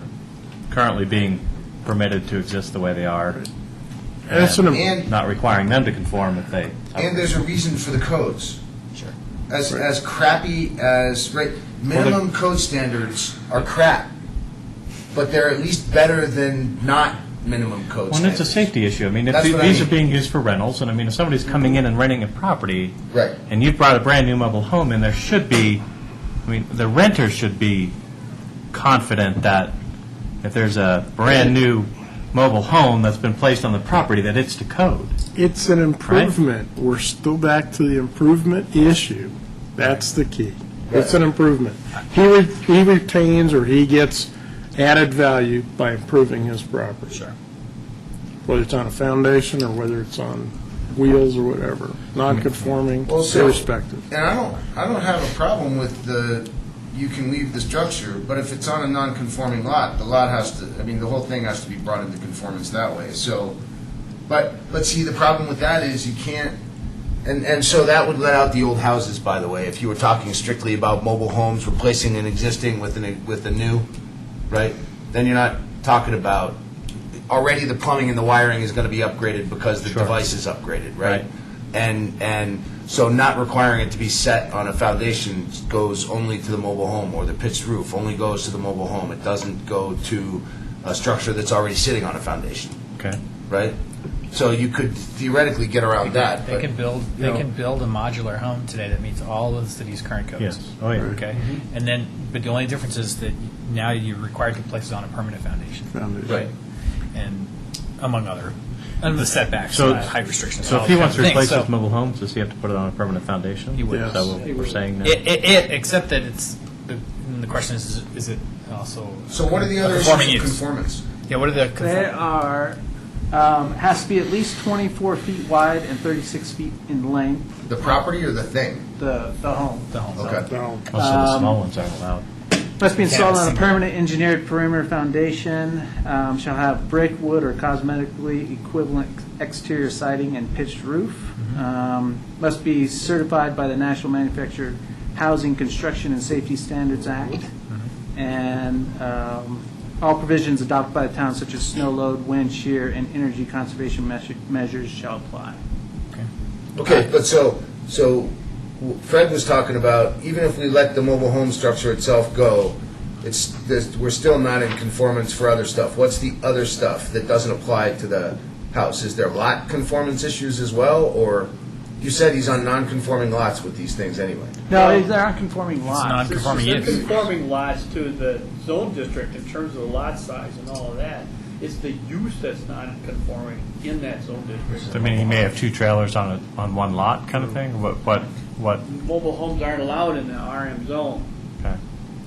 currently being permitted to exist the way they are. That's an, And Not requiring them to conform if they. And there's a reason for the codes. Sure. As crappy as, right, minimum code standards are crap, but they're at least better than not minimum code Well, and it's a standards. safety issue. I mean, if That's what I these mean. are being used for rentals, and I mean, if somebody's coming in and renting a property. Right. And you've brought a brand-new mobile home in, there should be, I mean, the renter should be confident that if there's a brand-new mobile home that's been placed on the property, that it's to code. it's an improvement. We're still back to the improvement issue. That's the key. It's an improvement. He retains or he gets added value by improving his property. Sure. Whether it's on a foundation or whether it's on wheels or whatever, non-conforming, Well, so- irrespective. And I don't have a problem with you can leave the structure, but if it's on a non-conforming lot, the lot has to, I mean, the whole thing has to be brought into conformance that way, so, but see, the problem with that is you can't, and so that would let out the old houses, by the way, if you were talking strictly about mobile homes, replacing an existing with a new, right? Then you're not talking about, already the plumbing and the wiring is going to be upgraded because the device is upgraded, right? And so not requiring it to be set on a foundation goes only to the mobile home, or the pitched roof only goes to the mobile home. It doesn't go to a structure that's already sitting on a foundation, Okay. right? So you could theoretically get around that. They but, can build, you know, a modular home today that meets all of the city's current codes. Yes. Oh, yeah. Okay, and then, but the only difference is that now you're required to place it on a permanent foundation. Foundation. Right. And among other, under the setbacks, So- height restrictions. So all if he kinds wants of to replace things. his mobile home, does he have to put it on a permanent foundation? He would. Is that what we're saying now? Except that it's, the question is it also? So what are the a other conforming issues of use? conformance? Yeah, what are the? They are, has to be at least 24 feet wide and 36 feet in length, The property or the thing? the home. The home. Okay. No. Most of the small ones aren't allowed. Must be installed on a single- permanent engineered perimeter foundation, shall have brick, wood, or cosmetically equivalent exterior siding and pitched roof. Must be certified by the National Manufactured Housing Construction and Safety Standards Act. And all provisions adopted by the town, such as snow load, wind shear, and energy conservation measures shall apply. Okay, but so Fred was talking about, even if we let the mobile home structure itself go, we're still not in conformance for other stuff. What's the other stuff that doesn't apply to the house? Is there lot conformance issues as well, or you said he's on non-conforming lots with these things anyway? No, they're not conforming lots. non-conforming They're use. conforming lots to the zone district in terms of the lot size and all of that. It's the use that's not conforming in that zone district. I mean, he may have two trailers on one lot kind of thing? What? Mobile homes aren't allowed in the RM zone, Okay.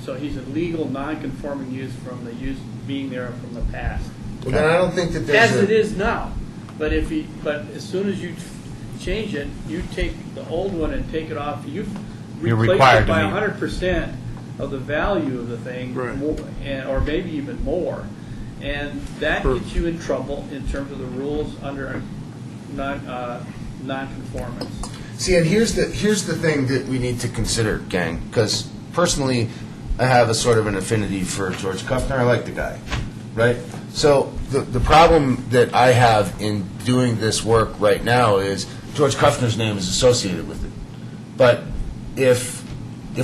so he's a legal, non-conforming use from the use being there from the past. Well, then I don't think that there's As it is now, but but as soon as you change it, you take the old one and take it off, you You're replace required it to by meet. 100% of the value of the thing, Right. or maybe even more. And that gets you in trouble in terms of the rules under non-conformance. See, and here's the thing that we need to consider, gang, because personally, I have a sort of an affinity for George Kuffner. I like the guy, right? So the problem that I have in doing this work right now is George Kuffner's name is associated with it. But if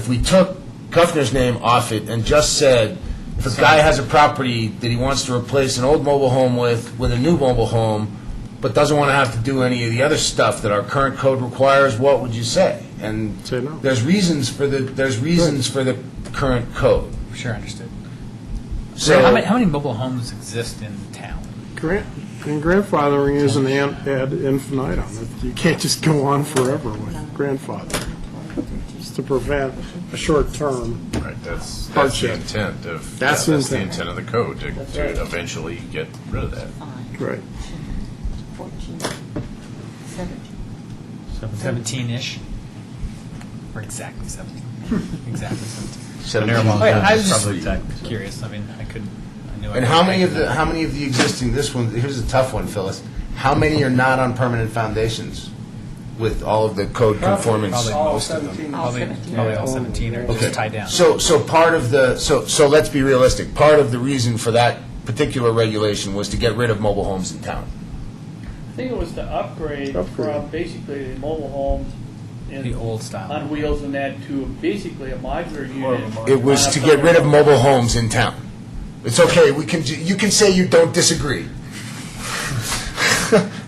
we took Kuffner's name off it and just said, if a guy has a property that he wants to replace an old mobile home with a new mobile home, but doesn't want to have to do any of the other stuff that our current code requires, what would you say? And Say no. there's reasons for the current code. Sure, understood. So how many mobile homes exist in town? And grandfathering is an ad infinitum. You can't just go on forever with grandfathering. It's to prevent a short term. Right, that's the Hardship. intent of, That's that's the the intent. intent of the code, to eventually get rid of that. Right. 14, 17. 17-ish? Or exactly 17? Exactly 17. Wait, I was probably just technically. curious. I mean, I couldn't. I knew I And couldn't how many of think the existing, this one, here's a tough one, Phyllis. How many are not on permanent foundations with all of the code conformance? Probably All most of 17. them. Probably all 17 are Okay. just tied down. So part of the, so let's be realistic. Part of the reason for that particular regulation was to get rid of mobile homes in town. I think it was to upgrade from basically the mobile homes The old style. on wheels and that to basically a modular unit. It was to get rid of mobile homes in town. It's okay, you can say you don't disagree.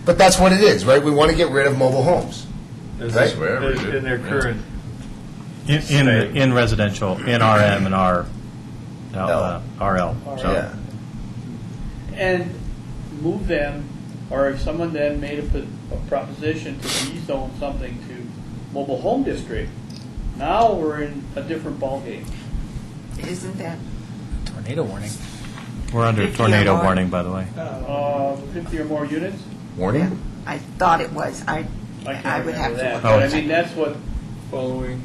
But that's what it is, right? We want to get rid of mobile homes. That's the way I read it. In their current, In residential, in RM and RL. So Yeah. And move them, or if someone then made a proposition to rezone something to mobile home district, now we're in a different ballgame. Isn't that, Tornado warning. we're under 50 or tornado more. warning, by the way. 50 or more units? Warning? I thought it was, I can't would have remember to that. look. But I it's- mean, that's what, following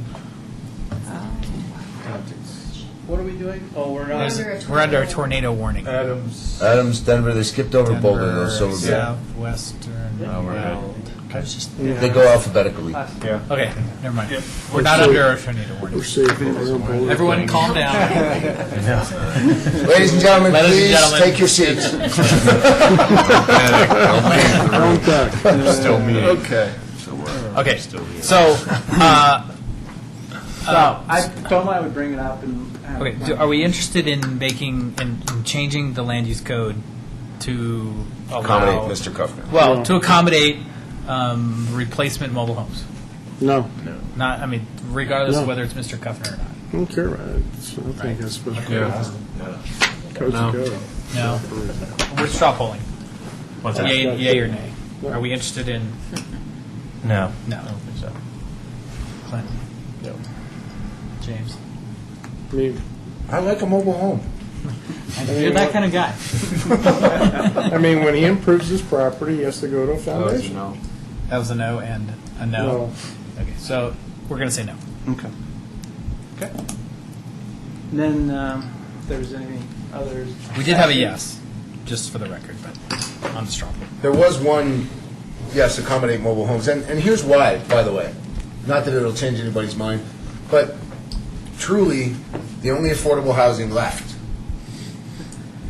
what are we doing? Oh, we're not. We're under a tornado warning. Adams, Denver, they skipped over Boulder, though, so we're good. Southwestern. Oh, we're good. I was just. They go alphabetically. Okay, never mind. We're not under a tornado warning. We're safe. Everyone calm down. Ladies and gentlemen, Ladies and please gentlemen. take your seats. Still meeting. okay. Okay, so, I told him I would bring it up and. okay, are we interested in in changing the land use code to Accommodate allow? Mr. Kuffner. Well, No. to accommodate replacement mobile homes. No, Not, I mean, regardless of No. whether it's Mr. Kuffner or not. I don't care about it. I think that's supposed to Yeah. Code's a code. No. We're straw polling. What's that? Yay or nay? Are we interested in? No. No. I don't think so. Clint? No. James? I mean, I like a mobile home. You're that kind of guy. I mean, when he improves his property, he has to go to a foundation. No. That was a no and a no. No. Okay, so we're going to say no. Okay. Okay. And then, if there's any others. We did have a yes, just for the record, but on the straw poll. There was one, yes, accommodate mobile homes, and here's why, by the way. Not that it'll change anybody's mind, but truly, the only affordable housing left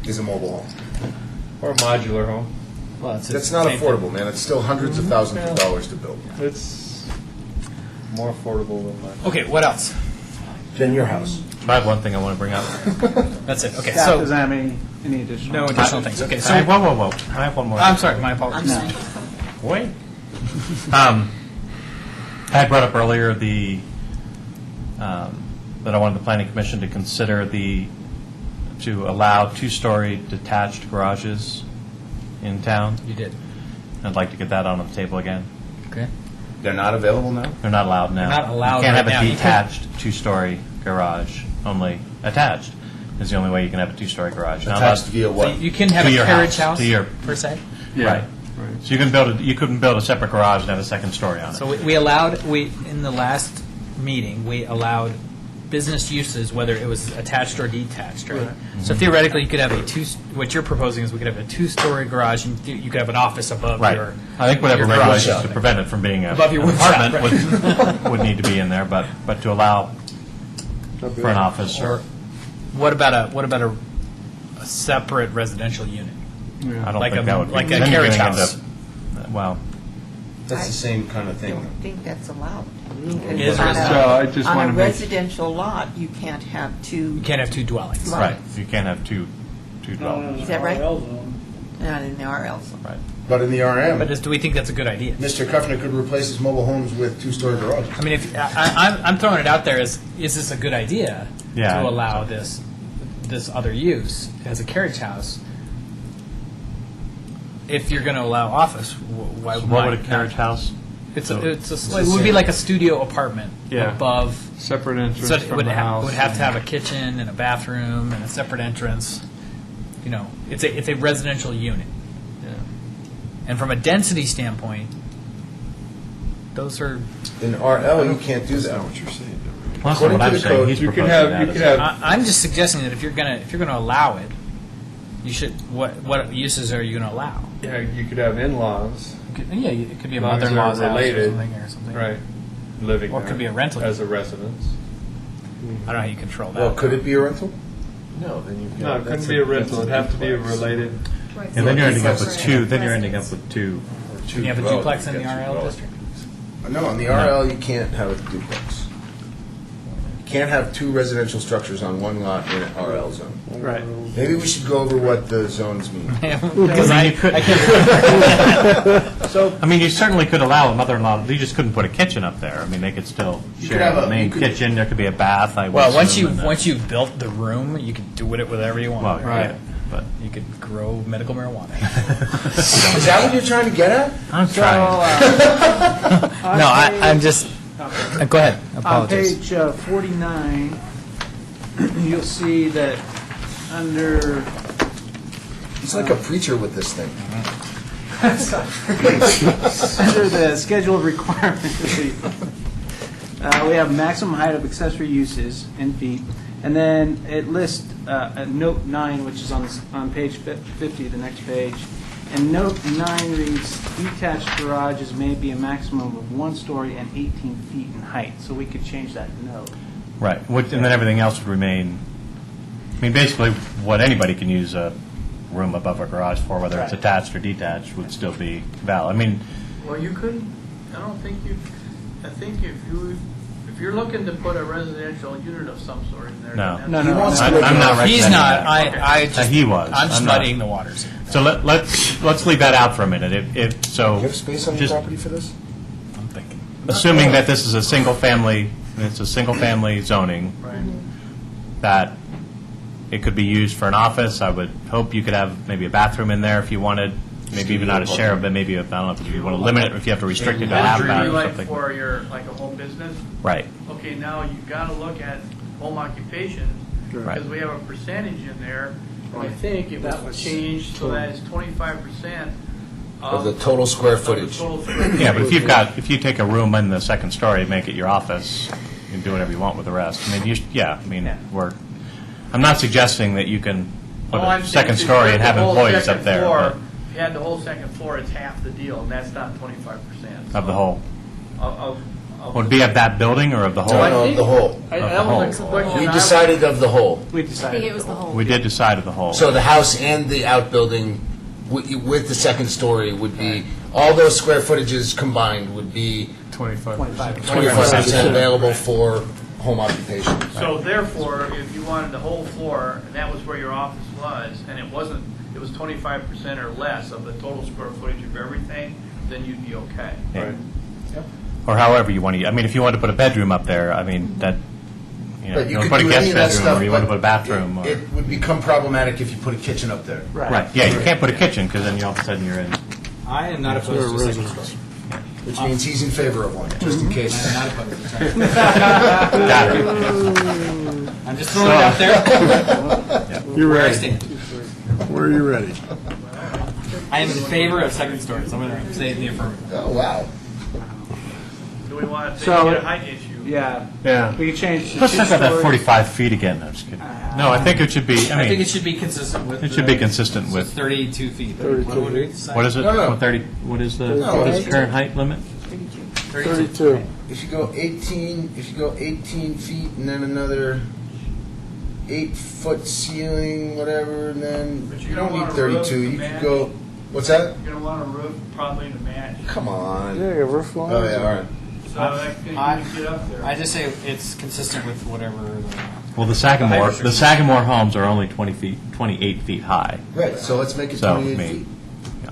is a mobile home. Or a modular home. Well, it's That's not affordable, man. It's still hundreds of thousands of dollars to build. It's more affordable than mine. Okay, what else? Than your house. I have one thing I want to bring up. That's it. Okay, Staff so doesn't have any additional. no additional things. Okay, I so have, whoa. I have one more. I'm sorry, my apologies. Wait. I had brought up earlier that I wanted the planning commission to consider to allow two-story detached garages in town. You did. I'd like to get that on the table again. Okay. They're not available now? They're not allowed now. They're not allowed You can't right have now. a You could- detached two-story garage. Only attached is the only way you can have a two-story garage. Not Attached allowed- via So what? you can have To a your carriage house, house, to your- per se. Right. So you couldn't build a separate garage and have a second story on it. So we allowed, in the last meeting, we allowed business uses, whether it was attached or detached, right? So theoretically, you could have what you're proposing is we could have a two-story garage, and you could have an office above Right. your. I think whatever your garage. regulations to prevent it from being Above your an wood shop, apartment would need to be in there, but to allow for an office or, What about a separate residential unit? I don't Like think a- that would be. like a then you're carriage gonna end house. up- Well, That's the same kind of I thing. don't think that's allowed. Is On a- residential. So I just On want a to make, residential lot, you can't have two, You can't have two dwellings. Right. right, you can't have two dwellings. Is that right? RL zone. not in the RL zone. Right. But in the RM, But do we think that's a good idea? Mr. Kuffner could replace his mobile homes with two-story garages. I mean, if I'm throwing it out there as, is this a good idea Yeah, to allow this this other use as a carriage house, if you're going to allow office, why What would a not? carriage house? It would be like a studio apartment Yeah. above. Separate entrance So it from would, the house. would have to have a kitchen and a bathroom and a separate entrance. You know, it's a residential unit. Yeah. And from a density standpoint, those are. In RL, you can't do that. Well, that's not According what to I'm the saying. code, He's you could proposing have- that you as- could have- I'm just suggesting that if you're gonna allow it, you should. What uses are you going to allow? Yeah, you could have in-laws, Yeah, it could be a As long as they're mother-in-law's house or related. something. right, living Or it there could be a rental. as a residence. I don't know how you control that. Well, could it be a rental? No, then you No, it couldn't be a rental. It'd have to be a related. And then you're ending up with two, then you're ending up with two. Can you have a duplex in the RL district? No, in the RL, you can't have a duplex. You can't have two residential structures on one lot in an RL zone. Right. Maybe we should go over what the zones mean. Because I mean, you could- I can't. I mean, you certainly could allow a mother-in-law, you just couldn't put a kitchen up there. I mean, they could still You could share have the a- main you could- kitchen, there could be a bath, I would Well, once assume, and then- you've built the room, you can do with it whatever you want. Well, right, but You could grow medical marijuana. Is that what you're trying to get at? I'm trying. No, I'm just. Go ahead. On Apologies. page 49, you'll see that under, He's like a preacher with this thing. under the schedule of requirements, we have maximum height of accessory uses in feet, and then it lists note 9, which is on page 50, the next page. And note 9 reads, detached garages may be a maximum of 1 story and 18 feet in height. So we could change that note. Right, and then everything else would remain, I mean, basically, what anybody can use a room above a garage for, whether it's Right. attached or detached, would still be valid. I mean, Well, you couldn't, I don't think I think if you're looking to put a residential unit of some sort in there. No. then No, that's- no, wants to I'm make I'm it- not He's recommending not. that. I just. He was. I'm just I'm not. muddying the waters. So let's leave that out for a minute. If so, You have space on your just property for this? I'm thinking. assuming that this is a single family, zoning, Right. that it could be used for an office. I would hope you could have maybe a bathroom in there if you wanted, maybe even not a share, but maybe, I don't know, if you want to limit it, if you have to restrict it to half Would that you or like something. for your, like a home business? Right, Okay, now you've got to look at home occupation, Right. because we have a percentage in there. And I think it was changed so that it's 25% Of the total square of the footage. total square yeah, but footage. if you take a room in the second story, make it your office, you can do whatever you want with the rest. I mean, I'm not suggesting that you can put All I'm a saying second is if story you and had have the whole employees second up there, floor, but If you had the whole second floor, it's half the deal, and that's not 25%. of the whole. Of- Would it be of that building or of the whole? No, of the whole. I- Of the that was the whole. question We I- decided of the whole. We I think decided. it was the whole. We did decide of the whole. So the house and the outbuilding with the second story would be, all those square footages combined would be 25% available for home occupation. So therefore, if you wanted the whole floor, and that was where your office was, and it was 25% or less of the total square footage of everything, then you'd be okay. Yeah. Or however you want to, I mean, if you want to put a bedroom up there, I mean, that, But you you want could to put a do any guest of that bedroom, stuff, or you want to but put a bathroom, or, It would become problematic if you put a kitchen up there. right, yeah, you can't put a kitchen, because then all of a sudden you're in. I am not opposed to a second story. Which means he's in favor of one, just in case. I'm not opposed. Sorry. Got it. I'm just throwing it out there. You're Where I ready. stand. Where are you ready? I am in favor of second stories. I'm going to say the affirmative. Oh, wow. Do we want to So- get a height issue? Yeah. Yeah. We could change to Let's talk about that 2 stories. 45 feet again, no, I'm just kidding. No, I think it should be, I think I mean, it should be consistent with. it should be consistent with, 32 feet. 32 What would we decide? what is it? No, no. 30, what is the, No, what is the it's- current height limit? 32. If you go 18 feet and then another 8-foot ceiling, whatever, and then But you you don't don't need want a roof 32. You to could go, what's that? You're going to want a roof probably to match. Come on. Yeah, you got roof lines. Oh, yeah, all right. So that can get up there. I just say it's consistent with whatever. Well, the Sagamore homes are only 28 feet high, Right, so let's make it so, I 28 mean, feet.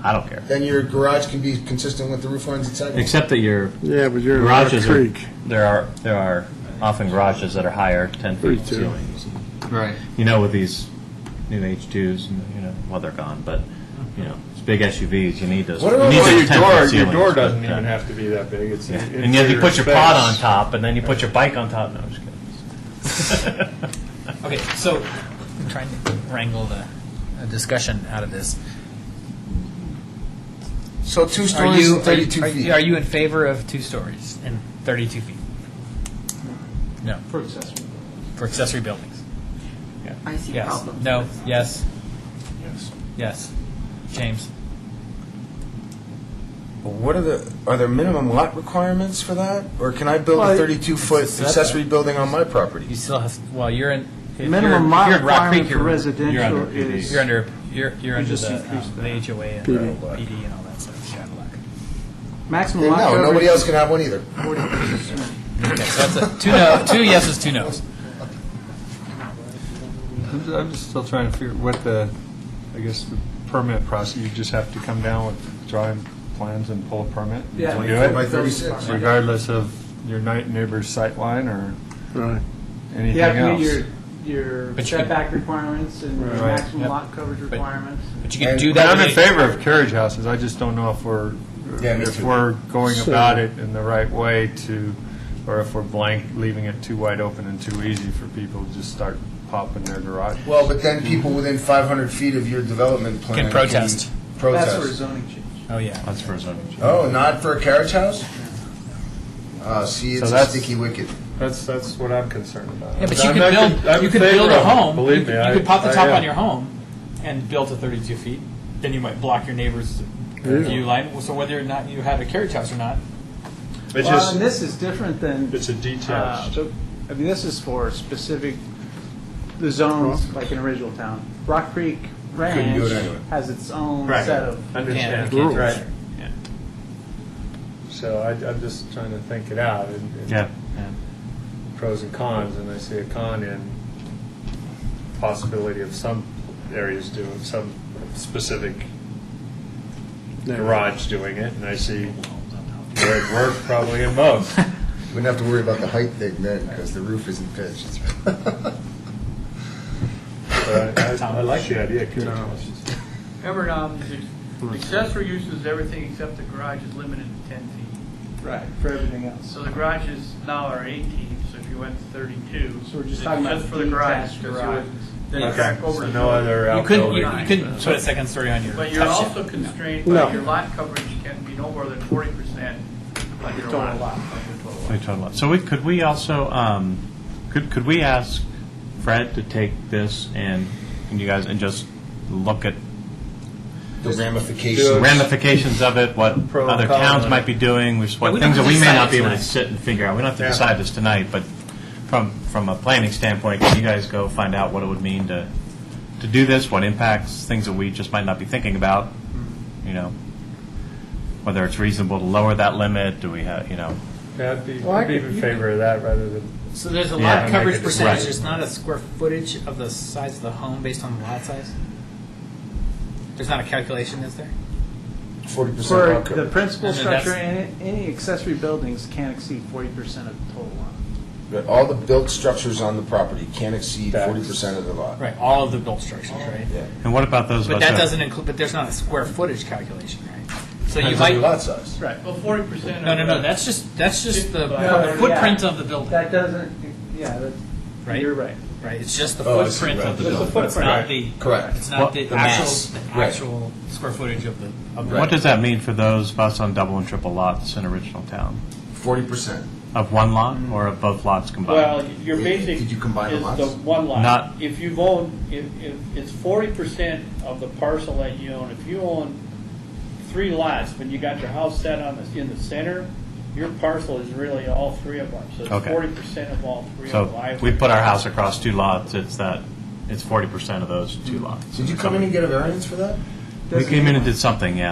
I don't care. Then your garage can be consistent with the roof lines inside. Except that your Yeah, but you're in Rock garages are, Creek. there are often garages that are higher, 10 feet 32. ceilings. Right. You know, with these new H2s, and, you know, well, they're gone, but, you know, it's big SUVs, you need those. What you about need your those Your 10 door, foot your ceilings, door but, doesn't even have to be that big. It's Yeah. And yet you put your pod on top, and then you put your bike on top. No, I'm just kidding. Okay, so I'm trying to wrangle a discussion out of this. So 2 Are stories, you, and 32 are, feet. are you in favor of 2 stories and 32 feet? No, For accessory. for accessory buildings. I see Yes. problems. No. Yes. Yes. James. What are there minimum lot requirements for that? Or can I build a 32-foot accessory building on my property? You still have. Well, you're in. if Minimum you're, lot if you're in Rock requirement Creek, for you're, residential you're under PD. is. You're under. You're under just the, increased the that. HOA and PD. PD and all that stuff. Cadillac. Maximum Hey, lot no, coverage. nobody else can have one either. 40%. Okay, so that's a 2 yeses, 2 nos. I'm just still trying to figure what I guess, the permit process. You just have to come down with drawing plans and pull a permit? and Yeah. do 24 by it? 36. Regardless of your neighbor's sight line or Right. anything You have to else? meet your But you setback requirements and your Right. maximum Yep. lot coverage requirements. But you can And- do But that. I'm in with a- favor of carriage houses. I just don't know if we're, Yeah, me if too. we're going So- about it in the right way to, or if we're leaving it too wide open and too easy for people to just start popping their garage. Well, but then people within 500 feet of your development plan Can protest. That's for a Protest. zoning change. Oh yeah. That's for a zoning change. Oh, not for a carriage house? See, it's So a that's- sticky wicket. That's what I'm concerned about. Yeah, but you I'm could not build. I'm You in could favor build a of it, home. Believe me, You could pop the I top am. on your home and build to 32 feet. Then you might block your neighbor's Yeah. view line. So whether or not you have a carriage house or not, It's Well, just, and this is different than. it's a detached. I mean, this is for specific, the zones, like in original town. Rock Creek Couldn't do Ranch it anyway. has its own Right. set of. Understand. can't do Right. that. Yeah. So I'm just trying to think it out. And Yeah. pros and cons, and I see a con in possibility of some areas doing some specific garage doing it, and I see where it worked probably in most. We wouldn't have to worry about the height thing then, because the roof isn't pitched. But I like the idea of carriage houses. Remember, accessory uses, everything except the garage is limited to 10 feet. Right, for everything else. So the garages now are 18, so if you went to 32. So we're just it's talking about for the garage. detached 'cause you garages. would Then Okay. back over So to no the- other You couldn't. You outbuilding. couldn't put a second story on your. But you're touch also it. constrained No. by your lot coverage can be no more than 40% of your Total lot. lot. Of your total lot. They total up. So could we also, could we ask Fred to take this and you guys, and just look at The ramifications. ramifications of it, what Pro and other con. towns might be doing, what Yeah, we things don't that we may decide not be able to tonight. sit and figure out. We don't have to Yeah. decide this tonight, but from a planning standpoint, can you guys go find out what it would mean to do this, what impacts, things that we just might not be thinking about, you know? Whether it's reasonable to lower that limit, do we have, you know? Yeah, I'd be Well, I I'd be could- in you favor of that rather than, So there's a Yeah, lot make coverage it- percentage. right. There's not a square footage of the size of the home based on the lot size. There's not a calculation, is there? 40% For lot the coverage. principal And then structure, that's- any accessory buildings can't exceed 40% of the total lot. But all the built structures on the property can't exceed That's- 40% of the lot. Right, all of the built structures, right? Yeah. And what about those of But us that who- doesn't include. But there's not a square footage calculation, right? So you Depends on your might. lot size. Right. Well, 40%. No. That's just the Yeah, footprint of the building, That doesn't, yeah, that's, right? you're right. Right. It's just the Oh, I see, footprint right. of the Just the building. It's footprint. not the. Correct. It's not the the actual mass. Right. actual square footage of the. Of the What does that mean for those of us on double and triple lots in original town? 40%. Of one lot or of both lots combined? Well, your basic Did you combine the is lots? the one lot. Not- If you've owned, if it's 40% of the parcel that you own, if you own 3 lots, but you got your house set in the center, your parcel is really all 3 of them. So it's Okay. 40% of all 3 of So them. we put our house across 2 lots, it's 40% of those 2 lots. Did you come in and get a variance for that? We came in and did something, yeah.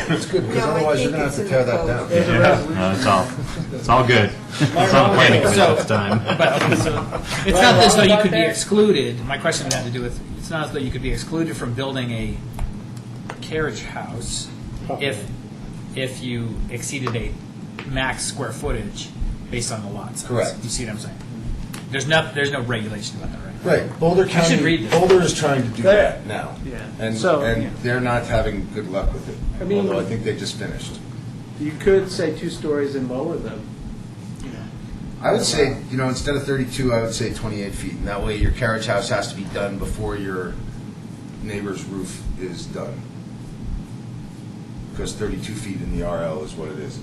That's good, because No, I otherwise you're think going to have it's to in tear the that code. down. There's a Yeah, resolution. no, it's all good. It's on the planning committee So- this time. But okay, so it's not as though you could be excluded. My question had to do with it's not as though you could be excluded from building a carriage house if you exceeded a max square footage based on the lot size. Correct. You see what I'm saying? There's no regulation about that, right? Right, Boulder should County, read this. Boulder is trying to do that now. Yeah. And, So- and they're not having good luck with it, I mean- although I think they just finished. You could say 2 stories and lower them. I would say, instead of 32, I would say 28 feet, and that way your carriage house has to be done before your neighbor's roof is done. Because 32 feet in the RL is what it is.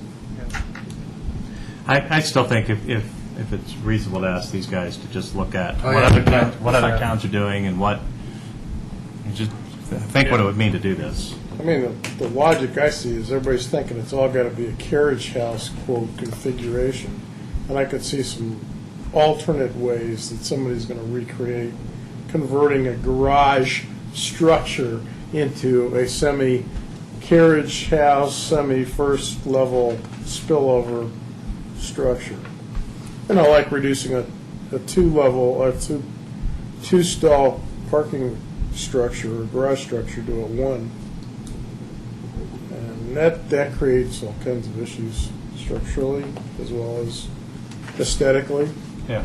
I still think if it's reasonable to ask these guys to just look at Oh, what other towns are doing and just think what it would mean to do this. I mean, the logic I see is everybody's thinking it's all got to be a carriage house, quote, configuration. And I could see some alternate ways that somebody's going to recreate, converting a garage structure into a semi-carriage house, semi-first level spillover structure. Like reducing a two-stall parking structure or garage structure to a one. And that creates all kinds of issues structurally as well as aesthetically. Yeah.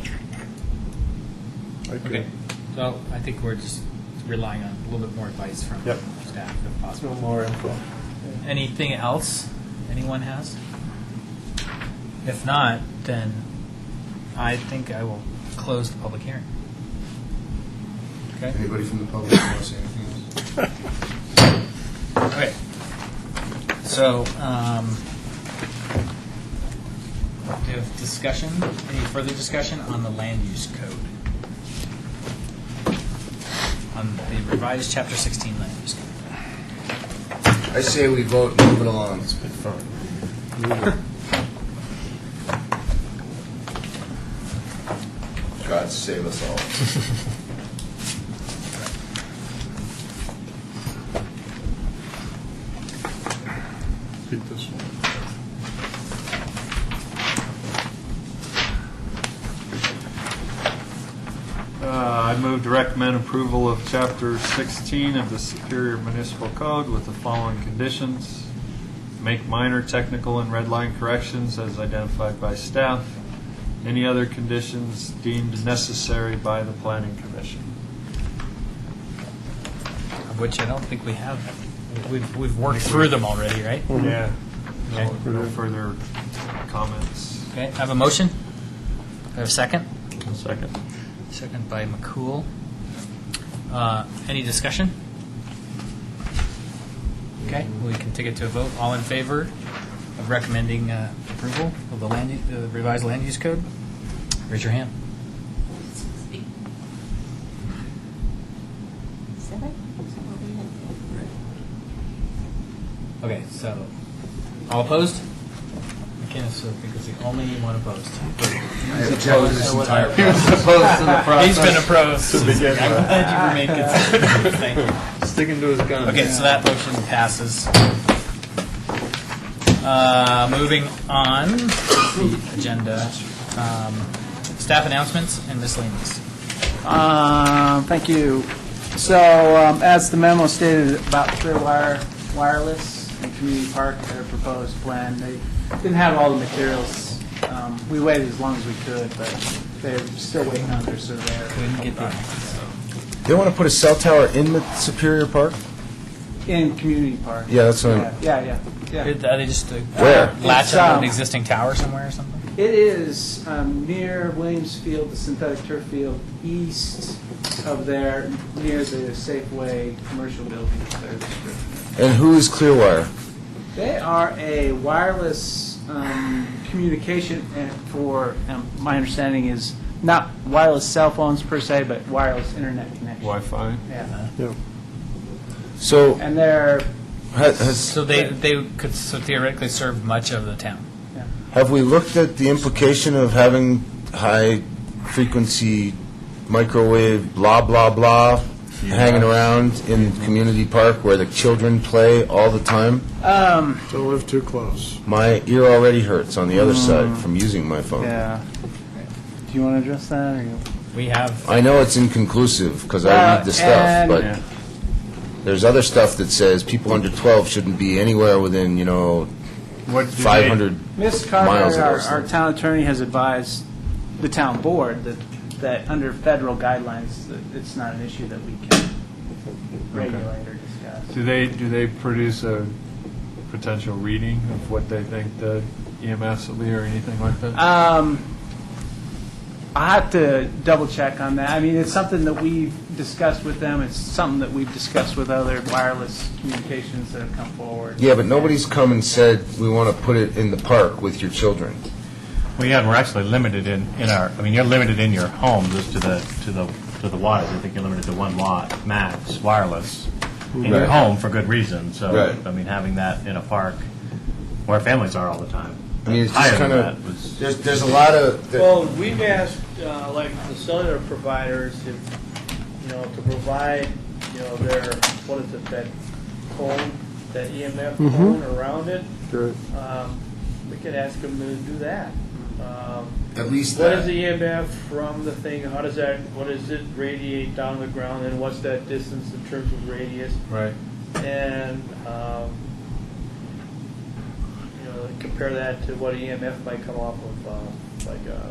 Okay, so I think we're just relying on a little bit more advice from Yep. staff if possible. more info. Anything else anyone has? If not, then I think I will close the public hearing. Okay? Anybody from the public want to say anything else? Okay. So, we have discussion, any further discussion on the land use code? On the revised Chapter 16 land use code. I say we vote and move it along. It's been fun. God save us all. Keep this one. I move to recommend approval of Chapter 16 of the Superior Municipal Code with the following conditions. Make minor technical and red line corrections as identified by staff. Any other conditions deemed necessary by the Planning Commission. Of which I don't think we have. We've worked through them already, right? Yeah. Okay. No further comments. Okay, I have a motion. I have a second. Second. Second by McCool. Any discussion? Okay, we can take it to a vote. All in favor of recommending approval of the revised land use code? Raise your hand. Okay, so, all opposed? McKinnis, I think, is the only one opposed. He's opposed this entire He's been opposed. I'm glad you remained consistent. Thank you. Sticking to his guns. Okay, so that motion passes. Moving on to the agenda, staff announcements and miscellaneous. Thank you. So, as the memo stated about Clearwire Wireless and Community Park, their proposed plan, they didn't have all the materials. We waited as long as we could, but they're still waiting on their surveyor. Couldn't get there. They want to put a cell tower in the Superior Park? In Community Park. Yeah, that's what I'm... Yeah. Are they just Where? latch It's, on an existing tower somewhere or something? It is near Williams Field, the synthetic turf field, east of there, near the Safeway commercial buildings there. And who is Clearwire? They are a wireless communication, and for my understanding is not wireless cell phones per se, but wireless internet connection. Wi-Fi. Yeah. So, And they're, So they could so theoretically serve much of the town. have we looked at the implication of having high-frequency microwave blah, blah, blah hanging around in Community Park where the children play all the time? Don't live too close. My ear already hurts on the other side from using my phone. yeah. Do you want to address that? Or you? We have, I know it's inconclusive because I read the stuff, and- but Yeah. there's other stuff that says people under 12 shouldn't be anywhere within, 500. Ms. Miles Carter, of those our things. town attorney, has advised the town board that that under federal guidelines, that it's not an issue that we can regulate or discuss. Do they produce a potential reading of what they think the EMS will be or anything like that? I have to double check on that. I mean, it's something that we've discussed with them. It's something that we've discussed with other wireless communications that have come forward. Yeah, but nobody's come and said, we want to put it in the park with your children. Well, yeah, and we're actually limited in our, I mean, you're limited in your home just to the wattage. I think you're limited to 1 watt max wireless in your Right. home for good reason. So, Right. I mean, having that in a park where families are all the time. I mean, it's higher just than kind that of, was- there's a lot of, Well, we've asked, like, the cellular providers if, to provide, their, what is it, that cone, that EMF cone around it. Good. We could ask them to do that. at least What is that. the EMF from the thing? How does that, what does it radiate down the ground, and what's that distance in terms of radius? Right. And, compare that to what EMF might come off of, like a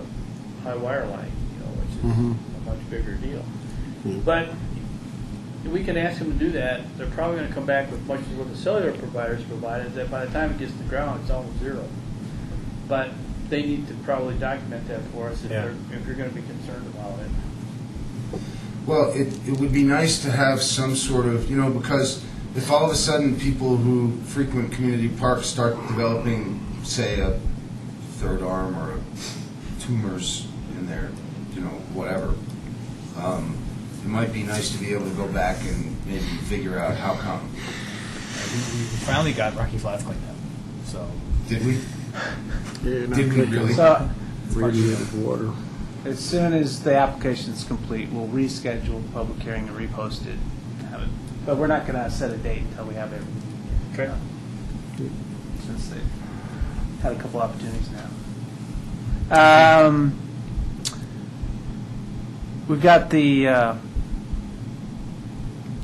high wire line, which is a much bigger deal. But we can ask them to do that. They're probably going to come back with much as what the cellular providers provided, that by the time it gets to the ground, it's almost zero. But they need to probably document that for us if Yeah. you're going to be concerned about it. Well, it would be nice to have some sort of, because if all of a sudden people who frequent community parks start developing, say, a third arm or tumors in their, whatever, it might be nice to be able to go back and maybe figure out how come. We finally got Rocky Flats cleaned up, so. Did we? Yeah, not Did we taking really? So radiated water. as soon as the application is complete, we'll reschedule the public hearing and repost it. Have it. But we're not going to set a date until we have everything. Okay. Since they've had a couple opportunities now. We've got the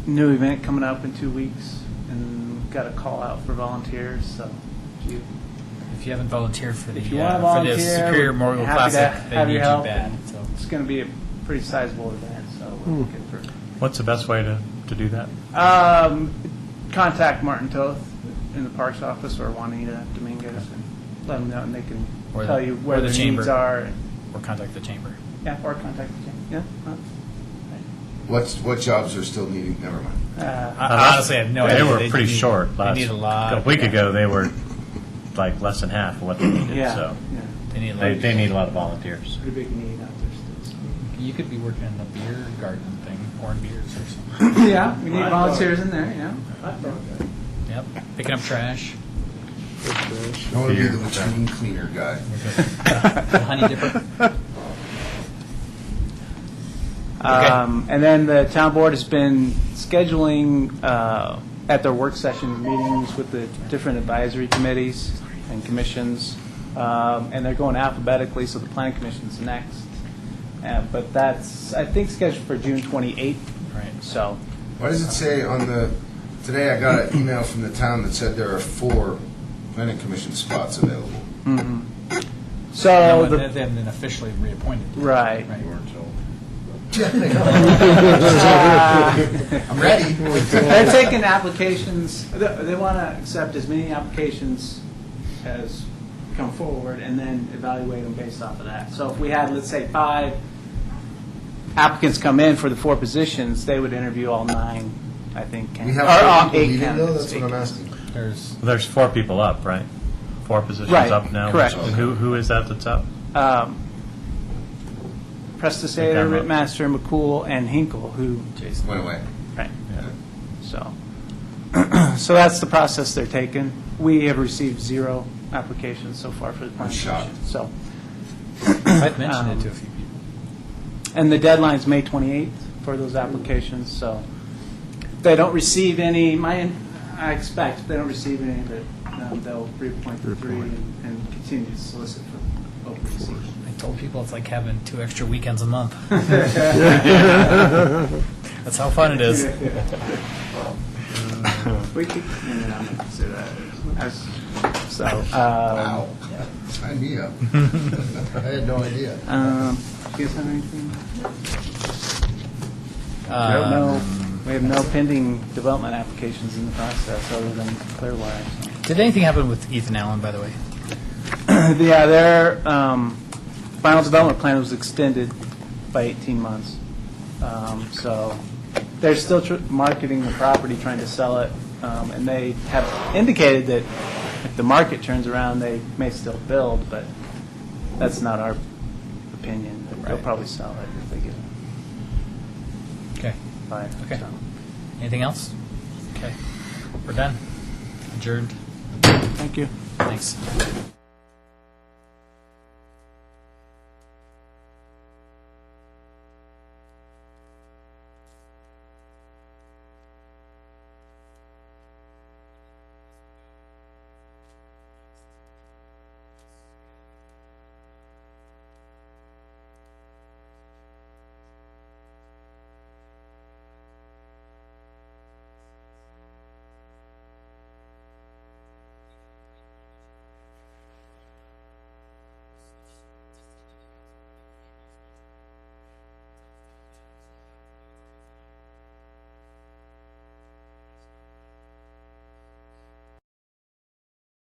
new event coming up in 2 weeks, and we've got a call out for volunteers. So if you If you haven't volunteered for the If you wanna for the volunteer, Superior we're Memorial happy to Classic, they have need your you help. bad. So It's going to be a pretty sizable event, so we're looking for. What's the best way to do that? Contact Martin Toth in the Parks office or Juanita Dominguez and let them know, and they can Or tell the- you where or the their chamber. needs are. And, or contact the chamber. yeah, or contact the chamber. Yeah. What jobs are still needing, never mind. I honestly have no idea. They were pretty need- short. They Last, need a lot. A week ago, they were like less than half of what they needed. Yeah. So Yeah. They need a lot. they need a lot of volunteers. Pretty big need out there still. You could be working in a beer garden thing, pouring beers or something. Yeah, we need volunteers in there. Yeah. Yep. Picking up trash. I want to be the latrine cleaner guy. Honey dipper. And then the town board has been scheduling at their work session meetings with the different advisory committees and commissions, and they're going alphabetically, so the planning commission's next. But that's, I think, scheduled for June 28th. Right. So, Why does it say on the, today I got an email from the town that said there are 4 planning commission spots available. so No, the, they haven't been officially reappointed. right. Right. I'm ready. They're taking applications, they want to accept as many applications as come forward and then evaluate them based off of that. So if we had, let's say, 5 applicants come in for the 4 positions, they would interview all 9, I think. We have or, 4 people 8 leaving though, candidates. that's what I'm asking. There's 4 people up, right? 4 positions Right, up now. correct. And who is that that's up? Preston They Sater, come up. Rittmaster, McCool, and Hinkle, who, Went away. right, Yeah. so. So that's the process they're taking. We have received 0 applications so far for the planning shocked. commission. So, I've mentioned it to a few people. and the deadline's May 28th for those applications, so if they don't receive any, I expect if they don't receive any of it, they'll reappoint the 3 and continue to solicit for open seats. I told people it's like having 2 extra weekends a month. That's how fun it is. We could, and I'm gonna consider that as So, Wow. Sign me up. I had no idea. do you guys have anything? We have no pending development applications in the process other than Clearwire. So. Did anything happen with Ethan Allen, by the way? Yeah, their final development plan was extended by 18 months. So they're still marketing the property, trying to sell it, and they have indicated that if the market turns around, they may still build, but that's not our opinion. They'll Right. probably sell it if they get Okay. buy it. Okay. So. Anything else? Okay. We're done. Adjourned. Thank you. Thanks.